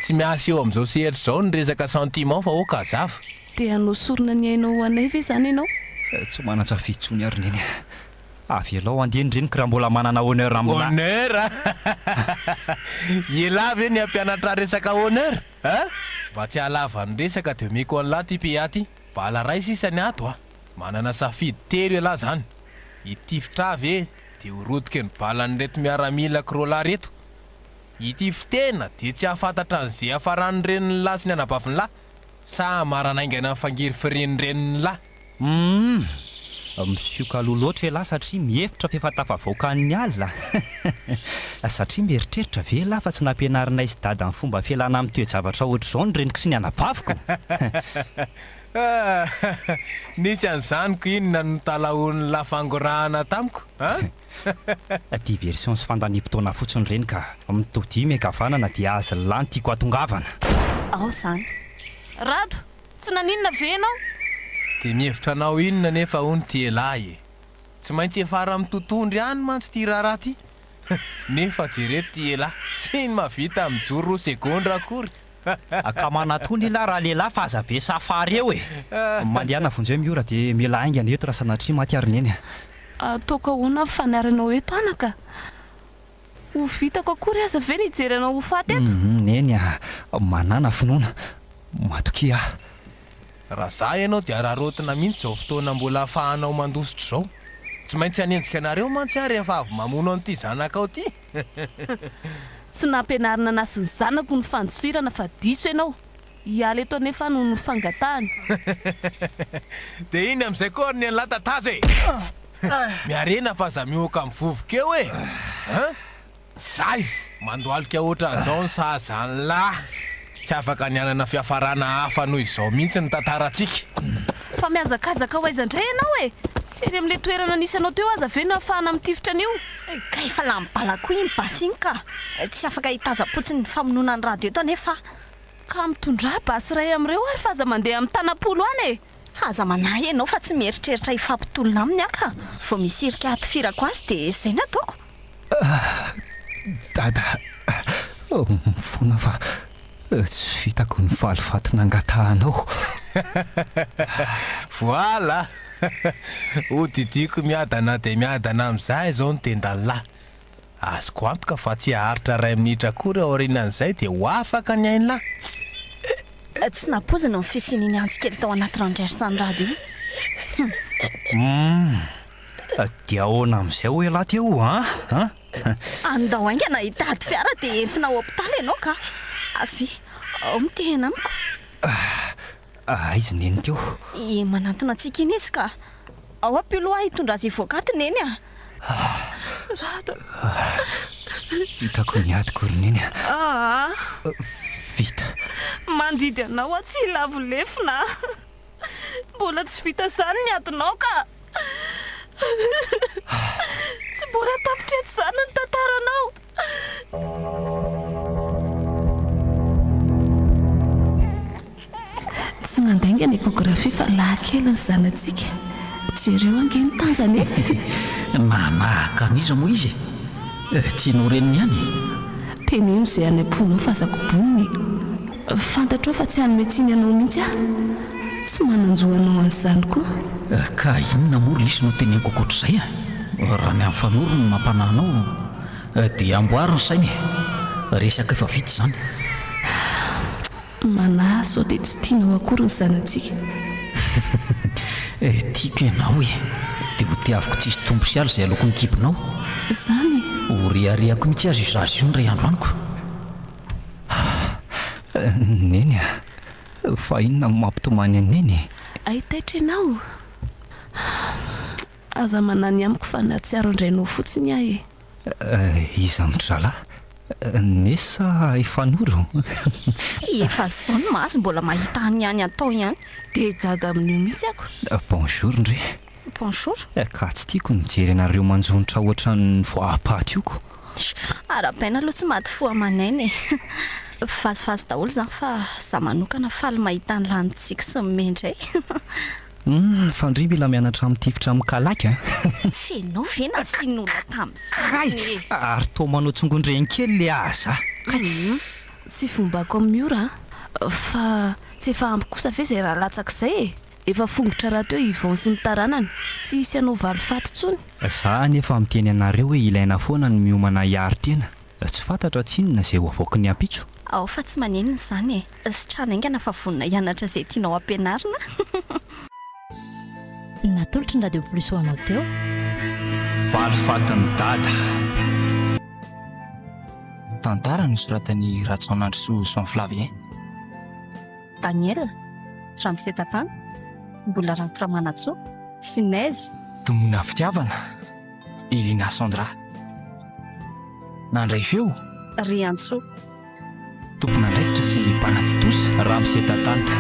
Speaker 4: tsy miasa eo amin'izao sehatry izao ny resaka sentiment fa oka zava
Speaker 5: dia nosorona ny hainao anay ve zany ianao
Speaker 2: tsy manan-tsafitsony ary neny avelao andeha ny reniko raha mbola manana honneur amina
Speaker 4: honneur iela ve ny ampianatra resaka honneur mba tsy halava ny resaka dia miko an'lahy ty piaty bala ray sisany ato manana safidy telo elahy zany hitifitra avy dia horotika ny balany reto miaramila krola reto hitifitena dia tsy hafantatra an'izay afarany reniny lahy sy ny anabaviny lahy sa maranaingana fangiry fireniny reniny lahy
Speaker 2: misioka aloha loatra lahy satria mihefitra fefa tafavoaka ny alina satria mieritreritra ve lahy fa tsy nampianarinay sy dada ny fomba fialana amin'ny toe-javatra ohatr'izao ny reniko sy ny anabaviko
Speaker 4: nisy an'izanyko inona no talaon'ny lafangorahana tamiko
Speaker 2: ty version sy fandanimpotoana fotsiny reny ka mitody miakavanana dia aza lany tiako atongavana
Speaker 3: ao zany
Speaker 5: rado tsy naninona ve ianao
Speaker 4: dia mihevitra anao inona nefa hony ty elahy tsy maintsy efara amin'ny totondry ihany mantsy ty raharaha ty nefa jereto ty elahy tsy ny mavita mijoro roa segondra akory
Speaker 2: ka manatony lahy raha lehilahy fa aza be safary eo mandehana vonjeo miora dia mila aingana eto raha sanatria maty ary neny
Speaker 5: ataoko ahoana fanaranao eto anaka ho vitako akory aza ve nijery anao ho faty eto
Speaker 2: neny manana finoana matoky
Speaker 4: raha za ianao dia raharotina mihitsy zao fotoana mbola ahafahanao mandositra izao tsy maintsy hanenjika anareo mantsy ary efa avy mamono an'ity zanaka ao ty
Speaker 5: sy nampianarina anasy ny zanako ny fandosirana fa diso ianao hiala eto anefa no ny fangatahany
Speaker 4: dia iny amin'izay koa ny an'lahy tatazo miarena fa za mioka amin'ny vovoka eo zay mandoalika ohatran'izao ny sahazany lahy tsy afaka ny anana fiafarana hafa noho izao mihitsy ny tantarantsika
Speaker 5: fa miazakazaka ho aizandray ianao tsy eny amin'ilay toerana nisy anao teo aza ve nahafahana mitifitra an'io
Speaker 3: ka efa lambalako iny basy iny ka tsy afaka hitaza-potsiny ny famonona ny radio eto anefa
Speaker 5: ka mitondra basy ray amin'ireo ary fa aza mandeha amin'ny tanapolo any
Speaker 3: aza manahy ianao fa tsy mieritreritra hifampitolona aminy aka vao misy irika atifirako azy dia izay ny ataoko
Speaker 2: dada mifona fa tsy vitako ny valifaty nangatahanao
Speaker 4: voila Odidiko miadana dia miadana amin'izay izao no tendalahy. Azoko antoka fa tsy haharitra 2 minitra kory aorianan'izay dia ho afaka ny ainy lahy.
Speaker 3: Tsy napozina ny fisian'iny antsikely tao anaty randrersany io.
Speaker 2: dia ahoana amin'izay ho elaty eo
Speaker 3: Andao aingana hitady fiara dia entina ao hopitaly ianao ka avy ao mitehena amiko.
Speaker 2: Aizy neny teo.
Speaker 3: Manantona antsika iny izy ka ao ampiloha hitondra azy voakaty neny
Speaker 2: hitako niady koroneny. Vita.
Speaker 5: Mandidy anao tsy lavolefina. Mbola tsy vita izany ny adinao ka. Tsy mbola tapitreto izany ny tantaranao. Tsy nandainga ny ekografia fa lahakely ny zanantsika. Jereo ange ny tanjany.
Speaker 7: Nanahaka an'iza moa izy? Tsy noreniny ihany.
Speaker 5: Teny ino izay any am-ponao fa azako-boniny. Fantatrao fa tsy hanymetsiny anao mihitsy tsy mananjoanao an'izany koa.
Speaker 7: Ka inona moa lisy no teneniko akoatr'izay raha ny amin'ny fanoro no mampananao dia amboary ny sainy. Resaka efa vita izany.
Speaker 5: Manahy sao dia tsy tianao akory ny zanantsika.
Speaker 7: Tiako ianao dia ho tiaviko tsisy tombo sy aly izay aloko ny kibonao.
Speaker 5: Izany
Speaker 7: ho reharehako mihitsy azy io zazy io ny ray andro aniko.
Speaker 2: Neny fa inona mampitomany aneny?
Speaker 5: Ahitaitra ianao. Aza manany amiko fa natsiaro indrainao fotsiny ahy.
Speaker 2: Iza mitralahy? Nesa efanoro?
Speaker 3: Efa zao ny mahazy mbola mahita any ihany atao ihany.
Speaker 5: Dia gaga amin'io mihitsy ako.
Speaker 2: Bonjour ndre.
Speaker 3: Bonjour.
Speaker 2: Ka tsy tiako nijery anareo manjonitra ohatra ny voapaty ioko.
Speaker 3: Ara-baina aloha tsy maty fo amanainy. Fazifazy daholo zany fa za manokana faly mahita ny lanitsika sy mendray.
Speaker 2: Fandry mila mianatra amin'ny tifitra amin'ny kalaky
Speaker 3: Feno vena sy nona tamin'izay.
Speaker 2: Ary toa manao tsongon-dreny kely le aza.
Speaker 5: Tsy fombako amin'ny ora fa tsy efa ampy kosa ve izay raha latsak'izay efa fongotra raha teo ivon sy ny taranany tsy hisy anao valifaty intsony.
Speaker 2: Za nefa miteny anareo hoe ilaina foana ny miomana hiari-tena. Tsy fantatra tsinona izay ho avoaka ny ampitso.
Speaker 3: Ao fa tsy manenina izany sitrana aingana fa vonina hianatra izay tianao ampianarina.
Speaker 1: Natolotry ny radio plus ho anao teo.
Speaker 8: Valifatin'i dada. Tantara nosoratan'ny Ratsaonandrosoa Soanflavien.
Speaker 3: Daniel Ramsetatany mbola Rantoramanatsoa Sinez
Speaker 8: Tomona fitiavana Elina Sandra. Nandray feo
Speaker 3: Riantsoa
Speaker 8: tompona ndraikitra sy mpanatsy tosa
Speaker 2: Ramsetatanta